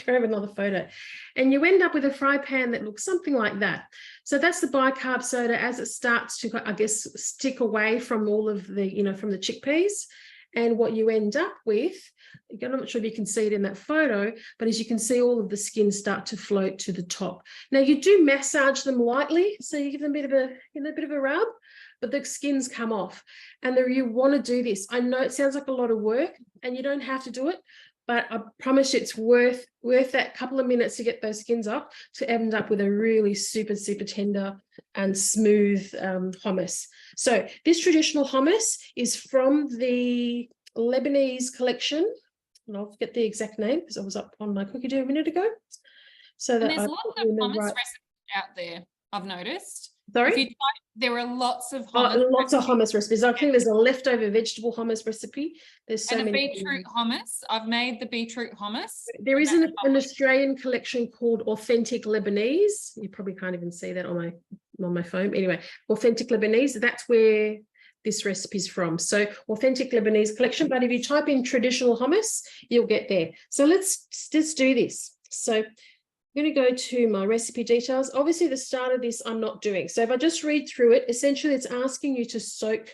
Grab another photo. And you end up with a fry pan that looks something like that. So that's the bicarb soda as it starts to, I guess, stick away from all of the, from the chickpeas. And what you end up with, I'm not sure if you can see it in that photo, but as you can see, all of the skin start to float to the top. Now you do massage them lightly, so you give them a bit of a rub, but the skins come off. And you want to do this. I know it sounds like a lot of work, and you don't have to do it, but I promise you it's worth that couple of minutes to get those skins off to end up with a really super, super tender and smooth hummus. So this traditional hummus is from the Lebanese collection, and I'll get the exact name because I was up on my Cookidoo a minute ago. So that there's lots of hummus recipes out there, I've noticed. Sorry? If you type, there are lots of hummus lots of hummus recipes. I think there's a leftover vegetable hummus recipe. There's so and many. Beetroot hummus. I've made the beetroot hummus. There is an Australian collection called Authentic Lebanese. You probably can't even see that on my phone. Anyway, Authentic Lebanese, that's where this recipe is from. So Authentic Lebanese collection, but if you type in traditional hummus, you'll get there. So let's do this. So I'm going to go to my recipe details. Obviously, the start of this I'm not doing. So if I just read through it, essentially it's asking you to soak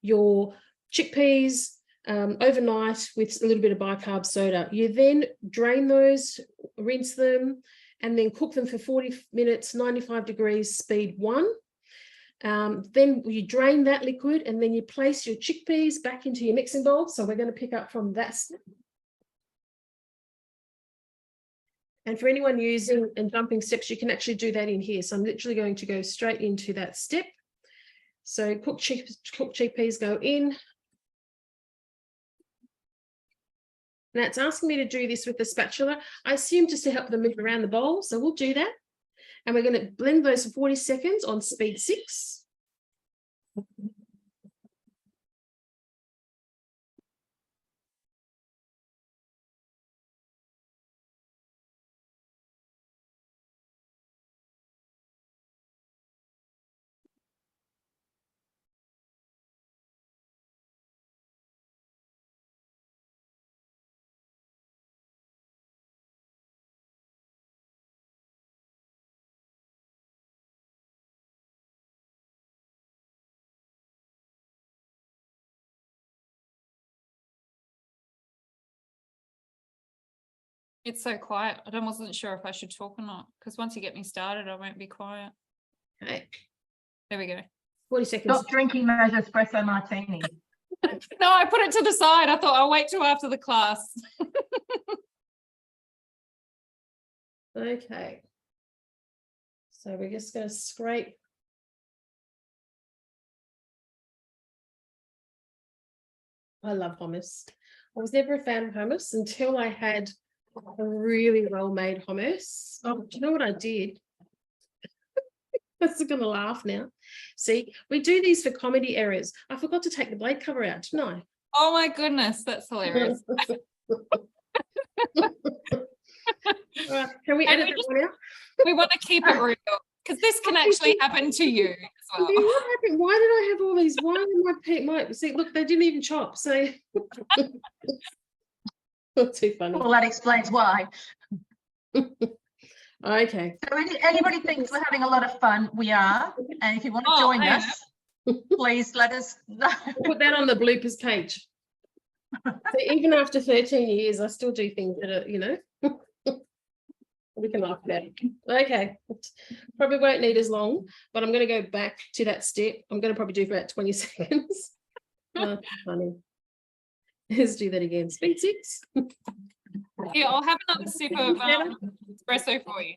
your chickpeas overnight with a little bit of bicarb soda. You then drain those, rinse them, and then cook them for 40 minutes, 95 degrees, speed 1. Then you drain that liquid, and then you place your chickpeas back into your mixing bowl. So we're going to pick up from that step. And for anyone using and jumping steps, you can actually do that in here. So I'm literally going to go straight into that step. So cooked chickpeas go in. Now it's asking me to do this with the spatula. I assume just to help them move around the bowl. So we'll do that. And we're going to blend those for 40 seconds on speed 6. It's so quiet. I wasn't sure if I should talk or not, because once you get me started, I won't be quiet. Okay. There we go. 40 seconds. Stop drinking those espresso martinis. No, I put it to the side. I thought I'll wait till after the class. Okay. So we're just going to scrape. I love hummus. I was never a fan of hummus until I had a really well-made hummus. Oh, do you know what I did? I'm going to laugh now. See, we do these for comedy errors. I forgot to take the blade cover out, didn't I? Oh my goodness, that's hilarious. Right, can we edit that one out? We want to keep it real, because this can actually happen to you as well. What happened? Why did I have all these? Why did my see? Look, they didn't even chop. So not too funny. Well, that explains why. Okay. So anybody thinks we're having a lot of fun, we are. And if you want to join us, please let us know. Put that on the bloopers page. So even after 13 years, I still do things that are, we can laugh about it. Okay. Probably won't need as long, but I'm going to go back to that step. I'm going to probably do for about 20 seconds. Oh, funny. Let's do that again. Speed 6. Here, I'll have another sip of espresso for you.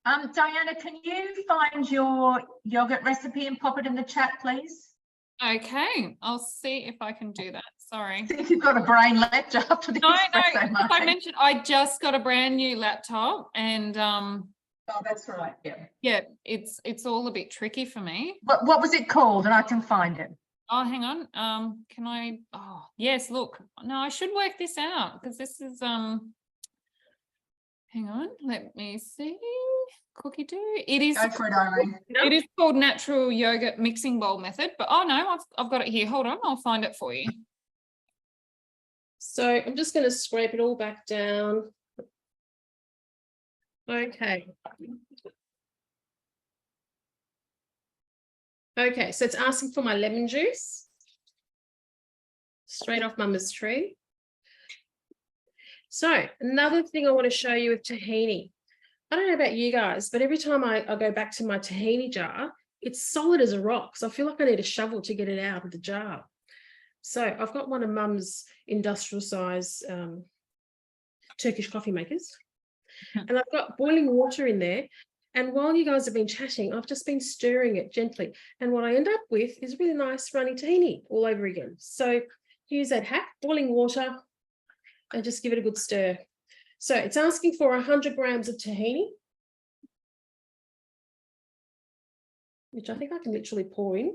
Diana, can you find your yogurt recipe and pop it in the chat, please? Okay, I'll see if I can do that. Sorry. See if you've got a brain left after the No, espresso like market. I mentioned, I just got a brand new laptop, and Oh, that's right. yeah, it's all a bit tricky for me. What was it called? And I can find it. Oh, hang on. Can I? Oh, yes. Look, no, I should work this out because this is Hang on, let me see. Cookidoo. It is. Go for it, Irene. It is called natural yogurt mixing bowl method. But oh no, I've got it here. Hold on, I'll find it for you. So I'm just going to scrape it all back down. Okay. Okay, so it's asking for my lemon juice. Straight off Mama's tree. So another thing I want to show you with tahini. I don't know about you guys, but every time I go back to my tahini jar, it's solid as a rock. So I feel like I need a shovel to get it out of the jar. So I've got one of Mum's industrial size Turkish coffee makers. And I've got boiling water in there. And while you guys have been chatting, I've just been stirring it gently. And what I end up with is really nice runny tahini all over again. So use that hack, boiling water, and just give it a good stir. So it's asking for 100 grams of tahini, which I think I can literally pour in.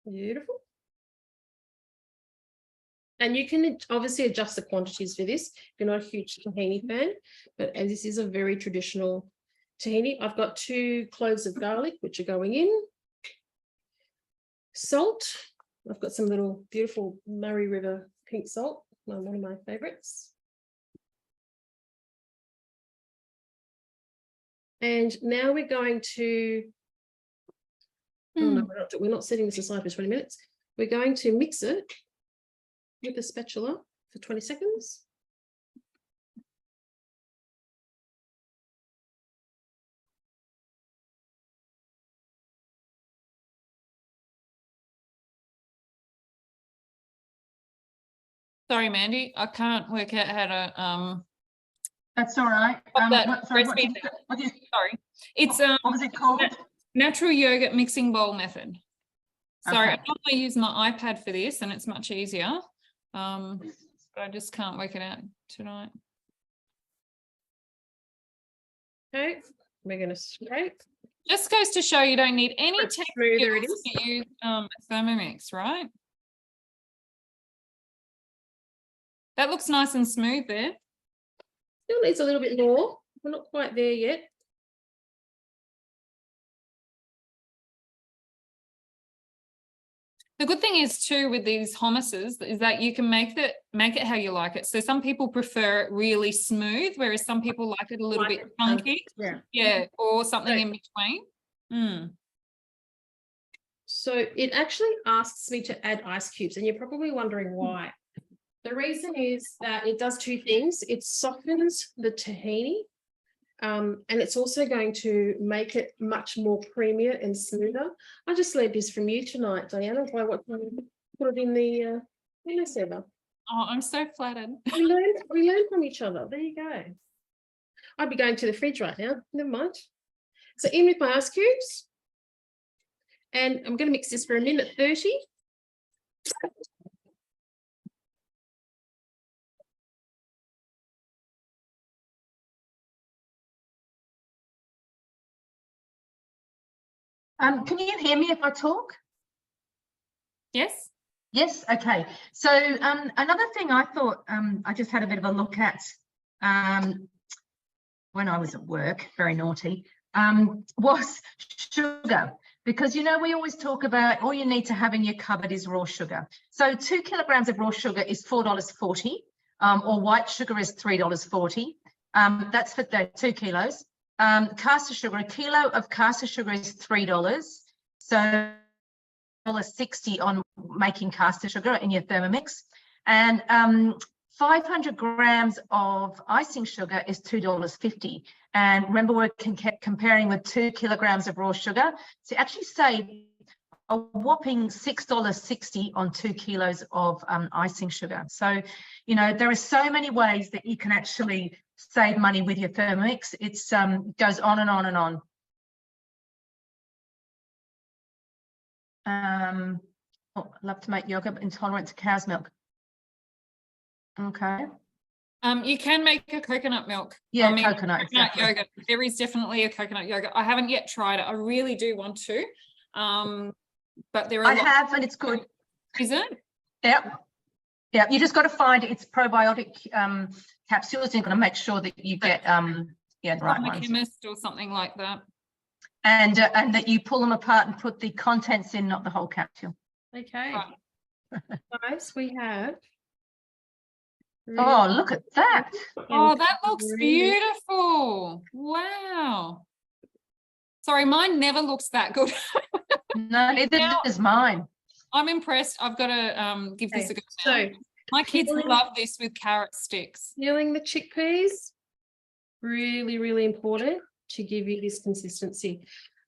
Beautiful. And you can obviously adjust the quantities for this if you're not a huge tahini fan, but as this is a very traditional tahini, I've got 2 cloves of garlic, which are going in. Salt. I've got some little beautiful Murray River pink salt, one of my favorites. And now we're going to, oh no, we're not setting this aside for 20 minutes. We're going to mix it with a spatula for 20 seconds. Sorry, Mandy, I can't work out how to That's all right. Sorry, it's what was it called? natural yogurt mixing bowl method. Sorry, Okay. I normally use my iPad for this, and it's much easier. But I just can't work it out tonight. Okay, we're going to scrape. Just goes to show you don't need any tech Smoother it skills is. to use Thermomix, right? That looks nice and smooth there. Still needs a little bit more. We're not quite there yet. The good thing is too with these hummuses is that you can make it how you like it. So some people prefer it really smooth, whereas some people like it a little bit chunky. Yeah, or something in between. So it actually asks me to add ice cubes, and you're probably wondering why. The reason is that it does 2 things. It softens the tahini, and it's also going to make it much more creamier and smoother. I just learned this from you tonight, Diana, by what you put it in the server. Oh, I'm so flattered. We learn from each other. There you go. I'd be going to the fridge right now. Never mind. So in with my ice cubes. And I'm going to mix this for 1:30. Can you hear me if I talk? Yes. Yes, okay. So another thing I thought I just had a bit of a look at when I was at work, very naughty, was sugar. Because, you know, we always talk about all you need to have in your cupboard is raw sugar. So 2 kilograms of raw sugar is $4.40, or white sugar is $3.40. That's for 2 kilos. Caster sugar, a kilo of caster sugar is $3. So $1.60 on making caster sugar in your Thermomix. And 500 grams of icing sugar is $2.50. And remember, we're comparing with 2 kilograms of raw sugar. So you actually save a whopping $6.60 on 2 kilos of icing sugar. So, you know, there are so many ways that you can actually save money with your Thermomix. It's goes on and on and on. Oh, I love to make yogurt, but intolerant to cow's milk. Okay. You can make a coconut milk. Yeah, I mean, coconut exactly. yogurt. There is definitely a coconut yogurt. I haven't yet tried it. I really do want to. But there are. I have, and it's good. Is it? Yep. Yeah, you just got to find its probiotic capsules. You're going to make sure that you get the right ones. Chemist or something like that. And that you pull them apart and put the contents in, not the whole capsule. Okay. Guys, we have. Oh, look at that. Oh, that looks beautiful. Wow. Sorry, mine never looks that good. No, neither does mine. I'm impressed. I've got to give this a go now. So my kids love this with carrot sticks. peeling the chickpeas, really, really important to give you this consistency.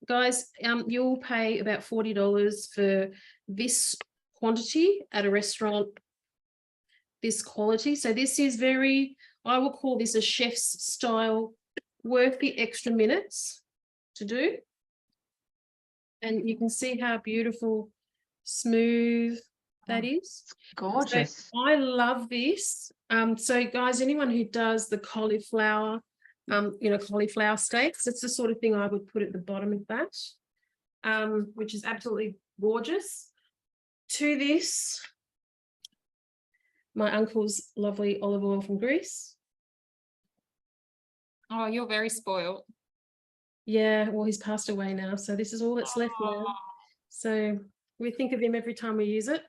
Guys, you'll pay about $40 for this quantity at a restaurant, this quality. So this is very, I will call this a chef's style, worth the extra minutes to do. And you can see how beautiful, smooth that is. Gorgeous. So I love this. So guys, anyone who does the cauliflower, cauliflower steaks, it's the sort of thing I would put at the bottom of that, which is absolutely gorgeous. To this, my uncle's lovely olive oil from Greece. Oh, you're very spoiled. Yeah, well, he's passed away now, so this is all that's left now. So we think of him every time we use it.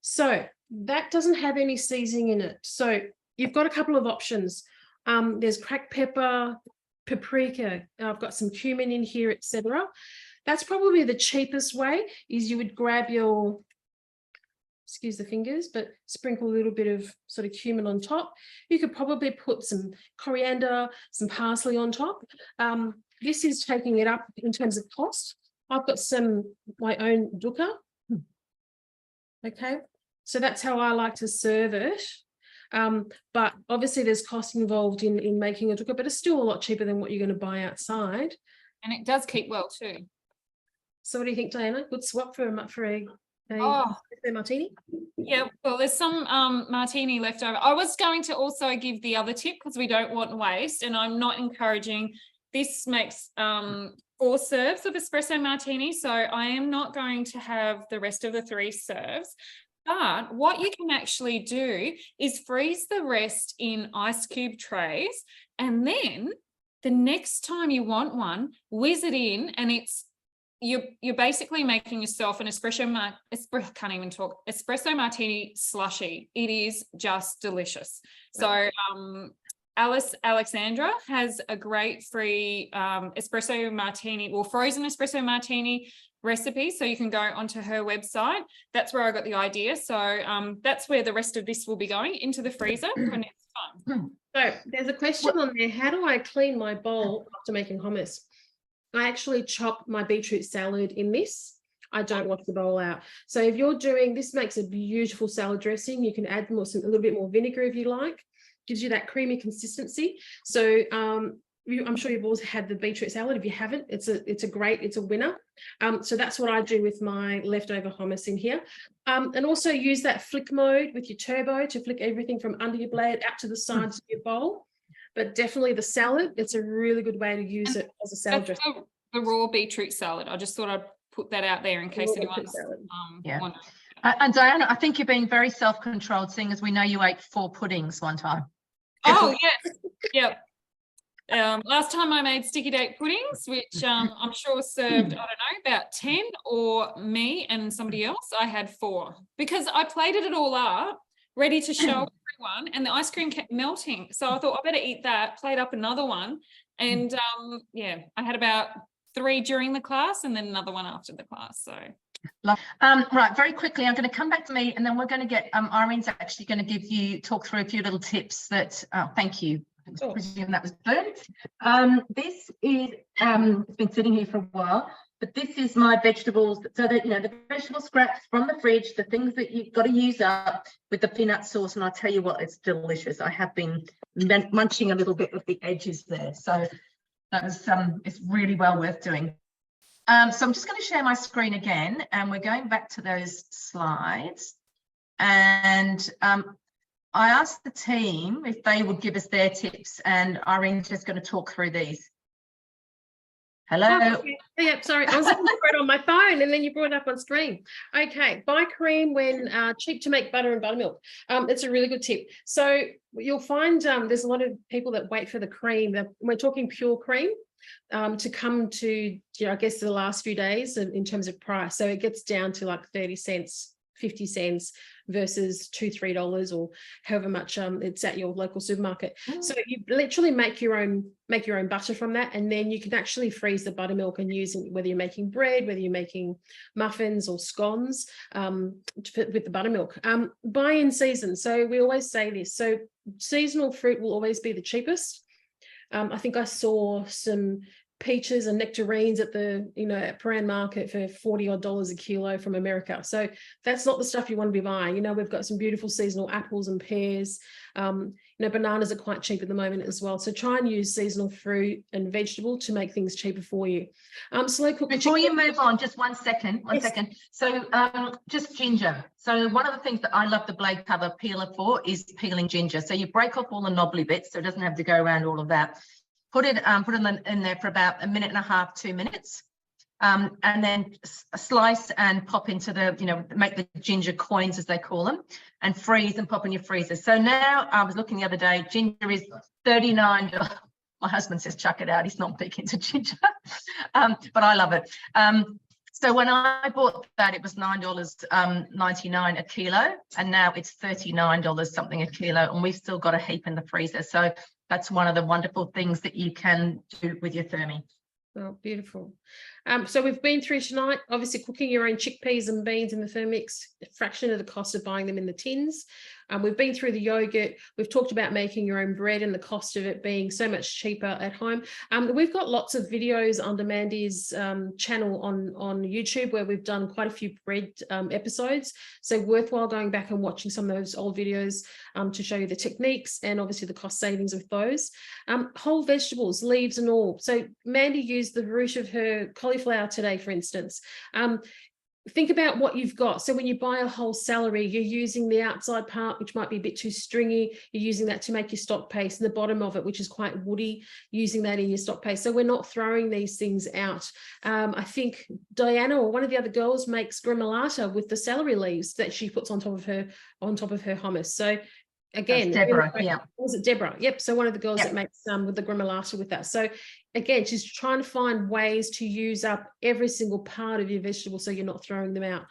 So that doesn't have any seasoning in it. So you've got a couple of options. There's cracked pepper, paprika. I've got some cumin in here, etc. That's probably the cheapest way, is you would grab your, excuse the fingers, but sprinkle a little bit of sort of cumin on top. You could probably put some coriander, some parsley on top. This is taking it up in terms of cost. I've got my own dukkha. Okay, so that's how I like to serve it. But obviously there's cost involved in making a dukkha, but it's still a lot cheaper than what you're going to buy outside. And it does keep well too. So what do you think, Diana? Good swap for a martini? Yeah, well, there's some martini left over. I was going to also give the other tip because we don't want waste, and I'm not encouraging. This makes 4 serves of espresso martini, so I am not going to have the rest of the 3 serves. But what you can actually do is freeze the rest in ice cube trays, and then the next time you want one, whiz it in, and you're basically making yourself an espresso martini slushy. It is just delicious. So Alexandra has a great free espresso martini, or frozen espresso martini recipe, so you can go onto her website. That's where I got the idea. So that's where the rest of this will be going, into the freezer for next time. So there's a question on there. How do I clean my bowl after making hummus? I actually chop my beetroot salad in this. I don't wash the bowl out. So if you're doing, this makes a beautiful salad dressing. You can add a little bit more vinegar if you like. Gives you that creamy consistency. So I'm sure you've always had the beetroot salad. If you haven't, it's a winner. So that's what I do with my leftover hummus in here. And also use that flick mode with your turbo to flick everything from under your blade out to the sides of your bowl. But definitely the salad, it's a really good way to use it as a salad dressing. The raw beetroot salad. I just thought I'd put that out there in case anyone's wondering. And Diana, I think you're being very self-controlled, seeing as we know you ate 4 puddings one time. Oh, yes. Yeah. Last time I made sticky date puddings, which I'm sure served, I don't know, about 10, or me and somebody else, I had 4, because I plated it all up, ready to show everyone, and the ice cream kept melting. So I thought I better eat that, plate up another one. And I had about 3 during the class and then another one after the class. So Right, very quickly, I'm going to come back to me, and then we're going to get Irene's actually going to talk through a few little tips that. Thank you. I presume that was burnt. This is it's been sitting here for a while, but this is my vegetables. So that the vegetable scraps from the fridge, the things that you've got to use up with the peanut sauce, and I tell you what, it's delicious. I have been munching a little bit of the edges there, so that was it's really well worth doing. So I'm just going to share my screen again, and we're going back to those slides. And I asked the team if they would give us their tips, and Irene's just going to talk through these. Hello. Oh, okay. Yeah, sorry, I was looking for it on my phone, and then you brought it up on screen. Okay, buy cream when cheap to make butter and buttermilk. It's a really good tip. So you'll find there's a lot of people that wait for the cream. We're talking pure cream. To come to, I guess, the last few days in terms of price. So it gets down to like 30 cents, 50 cents versus $2-3 or however much it's at your local supermarket. So you literally make your own butter from that, and then you can actually freeze the buttermilk and use it, whether you're making bread, whether you're making muffins or scones with the buttermilk. Buy in season. So we always say this. So seasonal fruit will always be the cheapest. I think I saw some peaches and nectarines at the at Paran market for $40 odd a kilo from America. So that's not the stuff you want to be buying. We've got some beautiful seasonal apples and pears. Bananas are quite cheap at the moment as well. So try and use seasonal fruit and vegetable to make things cheaper for you. Slow cook. Before you move on, just one second. So just ginger. So one of the things that I love the blade cover peeler for is peeling ginger. So you break off all the knobbly bits, so it doesn't have to go around all of that. Put it in there for about 1.5 minutes, 2 minutes, and then slice and pop into the, make the ginger coins, as they call them, and freeze and pop in your freezer. So now I was looking the other day, ginger is $39. My husband says chuck it out. He's not big into ginger, but I love it. So when I bought that, it was $9.99 a kilo, and now it's $39 something a kilo, and we've still got a heap in the freezer. So that's one of the wonderful things that you can do with your Thermi. Oh, beautiful. So we've been through tonight, obviously cooking your own chickpeas and beans in the Thermomix, a fraction of the cost of buying them in the tins. We've been through the yogurt. We've talked about making your own bread and the cost of it being so much cheaper at home. We've got lots of videos under Mandy's channel on YouTube where we've done quite a few bread episodes. So worthwhile going back and watching some of those old videos to show you the techniques and obviously the cost savings of those. Whole vegetables, leaves and all. So Mandy used the root of her cauliflower today, for instance. Think about what you've got. So when you buy a whole celery, you're using the outside part, which might be a bit too stringy. You're using that to make your stock paste, and the bottom of it, which is quite woody, using that in your stock paste. So we're not throwing these things out. I think Diana or one of the other girls makes gremolata with the celery leaves that she puts on top of her hummus. So again, that's Deborah, yeah. Was it Deborah? Yep. So one of the girls yep. that makes with the gremolata with that. So again, she's trying to find ways to use up every single part of your vegetable so you're not throwing them out.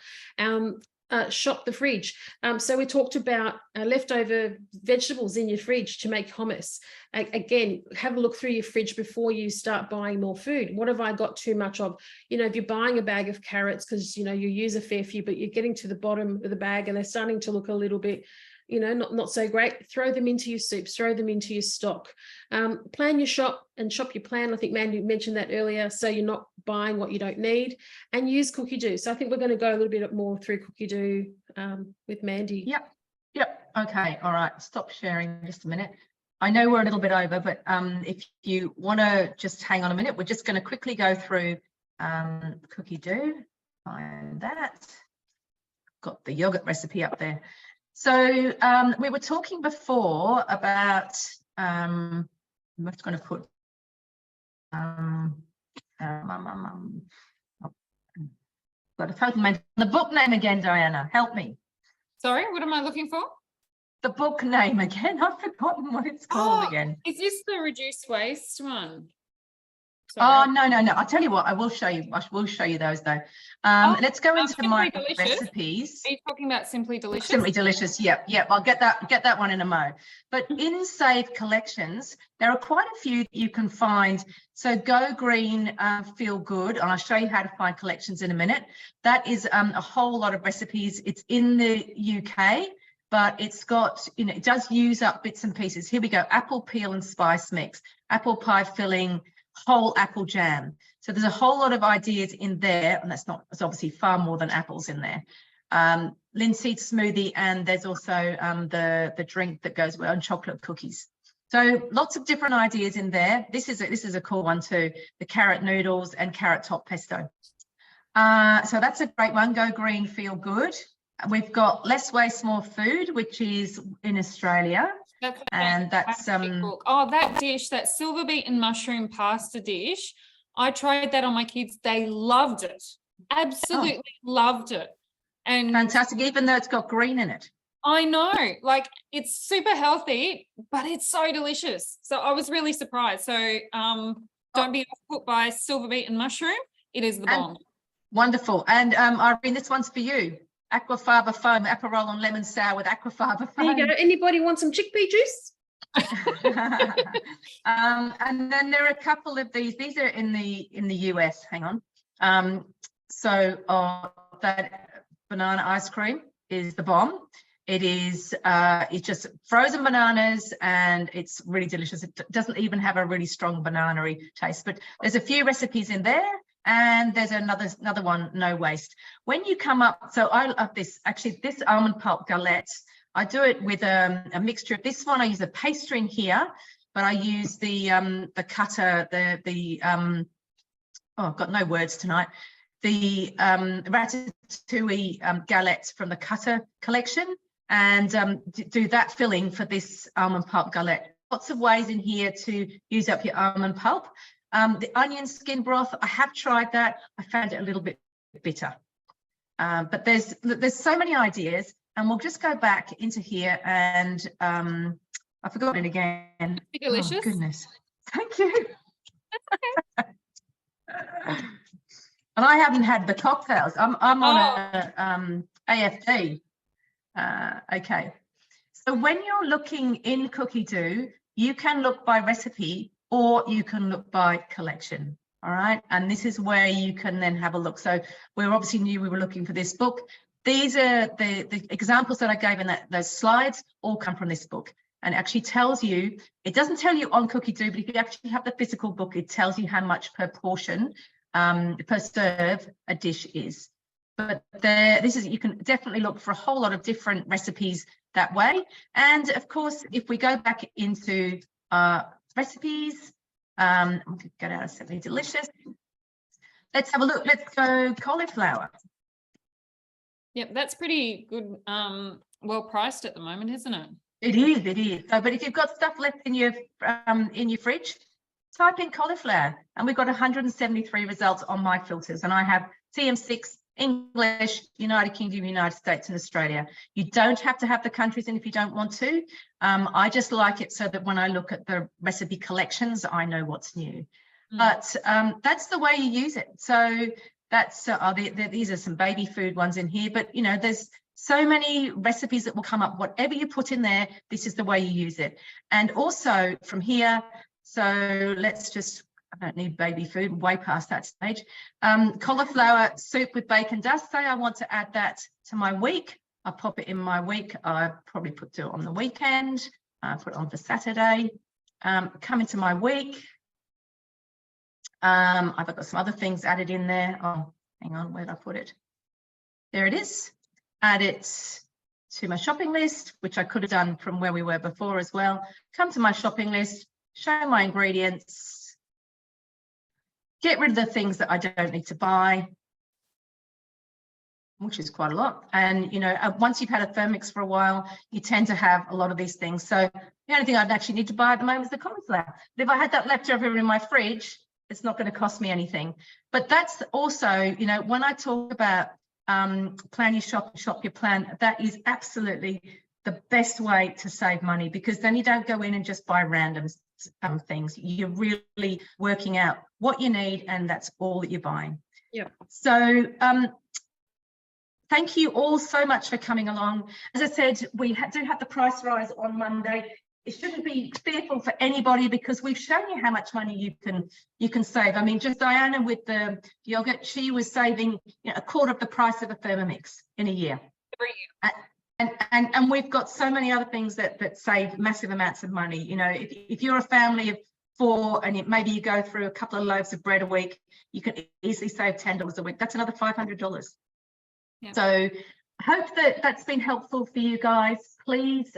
Shop the fridge. So we talked about leftover vegetables in your fridge to make hummus. Again, have a look through your fridge before you start buying more food. What have I got too much of? If you're buying a bag of carrots because you use a fair few, but you're getting to the bottom of the bag and they're starting to look a little bit not so great, throw them into your soups, throw them into your stock. Plan your shop and shop your plan. I think Mandy mentioned that earlier, so you're not buying what you don't need, and use Cookidoo. So I think we're going to go a little bit more through Cookidoo with Mandy. Yep. Okay. All right. Stop sharing just a minute. I know we're a little bit over, but if you want to just hang on a minute, we're just going to quickly go through Cookidoo. Find that. Got the yogurt recipe up there. So we were talking before about, I'm just going to put, got a total mental, the book name again, Diana, help me. Sorry, what am I looking for? The book name again, I've forgotten what it's called again. Is this the reduced waste one? Sorry. Oh, no. I'll tell you what, I will show you those though. Let's go into my recipes. Are you talking about Simply Delicious? Simply Delicious, yep. I'll get that one in a mo. But in Save Collections, there are quite a few that you can find. So Go Green, Feel Good, and I'll show you how to find collections in a minute. That is a whole lot of recipes. It's in the UK, but it's got, it does use up bits and pieces. Here we go, apple peel and spice mix, apple pie filling, whole apple jam. So there's a whole lot of ideas in there, and it's obviously far more than apples in there. Linseed smoothie, and there's also the drink that goes well, and chocolate cookies. So lots of different ideas in there. This is a cool one too, the carrot noodles and carrot top pesto. So that's a great one. Go Green, Feel Good. We've got Less Waste, More Food, which is in Australia. And that's that dish, that silver beaten mushroom pasta dish, I tried that on my kids. They loved it, absolutely loved it. And fantastic, even though it's got green in it. I know, like, it's super healthy, but it's so delicious. So I was really surprised. So don't be off-put by silver beaten mushroom. It is the bomb. Wonderful. And Irene, this one's for you. Aquafaba foam, Aperol and lemon sour with Aquafaba foam. There you go. Anybody want some chickpea juice? And then there are a couple of these. These are in the US. Hang on. So that banana ice cream is the bomb. It is it's just frozen bananas, and it's really delicious. It doesn't even have a really strong banana-y taste, but there's a few recipes in there. And there's another one, no waste. When you come up, so I love this, actually, this almond pulp galette. I do it with a mixture of this one. I use a pastry in here, but I use the cutter, I've got no words tonight. The ratatouille galette from the Cutter collection, and do that filling for this almond pulp galette. Lots of ways in here to use up your almond pulp. The onion skin broth, I have tried that. I found it a little bit bitter. But there's so many ideas, and we'll just go back into here, and I've forgotten it again. Delicious. Oh, goodness. Thank you. And I haven't had the cocktails. I'm on a AFD. Okay. So when you're looking in Cookidoo, you can look by recipe, or you can look by collection. All right. And this is where you can then have a look. So we obviously knew we were looking for this book. These are the examples that I gave in those slides all come from this book, and actually tells you, it doesn't tell you on Cookidoo, but if you actually have the physical book, it tells you how much per portion, per serve a dish is. But you can definitely look for a whole lot of different recipes that way. And of course, if we go back into recipes, I'm going to get out of Simply Delicious. Let's have a look. Let's go cauliflower. Yep, that's pretty good. Well priced at the moment, isn't it? It is. So, but if you've got stuff left in your fridge, type in cauliflower, and we've got 173 results on my filters, and I have TM6, English, United Kingdom, United States, and Australia. You don't have to have the countries in if you don't want to. I just like it so that when I look at the recipe collections, I know what's new. But that's the way you use it. So that's these are some baby food ones in here, but there's so many recipes that will come up. Whatever you put in there, this is the way you use it. And also from here, so let's just, I don't need baby food, way past that stage. Cauliflower soup with bacon dust. Say I want to add that to my week. I'll pop it in my week. I probably do it on the weekend. Put it on for Saturday. Come into my week. I've got some other things added in there. Oh, hang on, where did I put it? There it is. Add it to my shopping list, which I could have done from where we were before as well. Come to my shopping list, show my ingredients, get rid of the things that I don't need to buy, which is quite a lot. And, once you've had a Thermomix for a while, you tend to have a lot of these things. So the only thing I'd actually need to buy at the moment is the cauliflower. But if I had that left over in my fridge, it's not going to cost me anything. But that's also, when I talk about plan your shop your plan, that is absolutely the best way to save money, because then you don't go in and just buy randoms. things. You're really working out what you need, and that's all that you're buying. Yeah. So thank you all so much for coming along. As I said, we do have the price rise on Monday. It shouldn't be fearful for anybody, because we've shown you how much money you can save. I mean, just Diana with the yogurt, she was saving, you know, a quarter of the price of a Thermomix in a year. And we've got so many other things that save massive amounts of money. You know, if you're a family of 4 and maybe you go through a couple of loaves of bread a week, you can easily save $10 a week. That's another $500. Yeah. So I hope that that's been helpful for you guys. Please,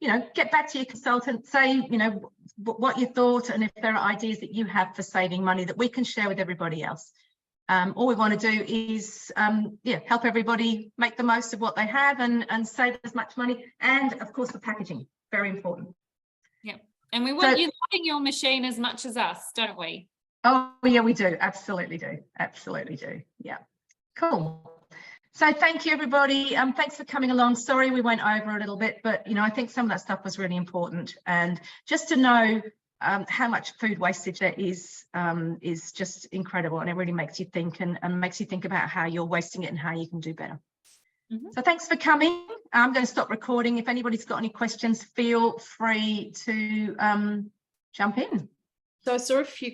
you know, get back to your consultant, say, you know, what you thought, and if there are ideas that you have for saving money that we can share with everybody else. All we want to do is help everybody make the most of what they have and save as much money. And of course, the packaging, very important. Yeah, and we want you loving your machine as much as us, don't we? Oh yeah, we do. Absolutely do. Absolutely do. Yeah. Cool. So thank you, everybody. Thanks for coming along. Sorry we went over a little bit, but you know, I think some of that stuff was really important. And just to know how much food wastage there is just incredible, and it really makes you think and makes you think about how you're wasting it and how you can do better. Mm-hmm. So thanks for coming. I'm going to stop recording. If anybody's got any questions, feel free to jump in. So I saw a few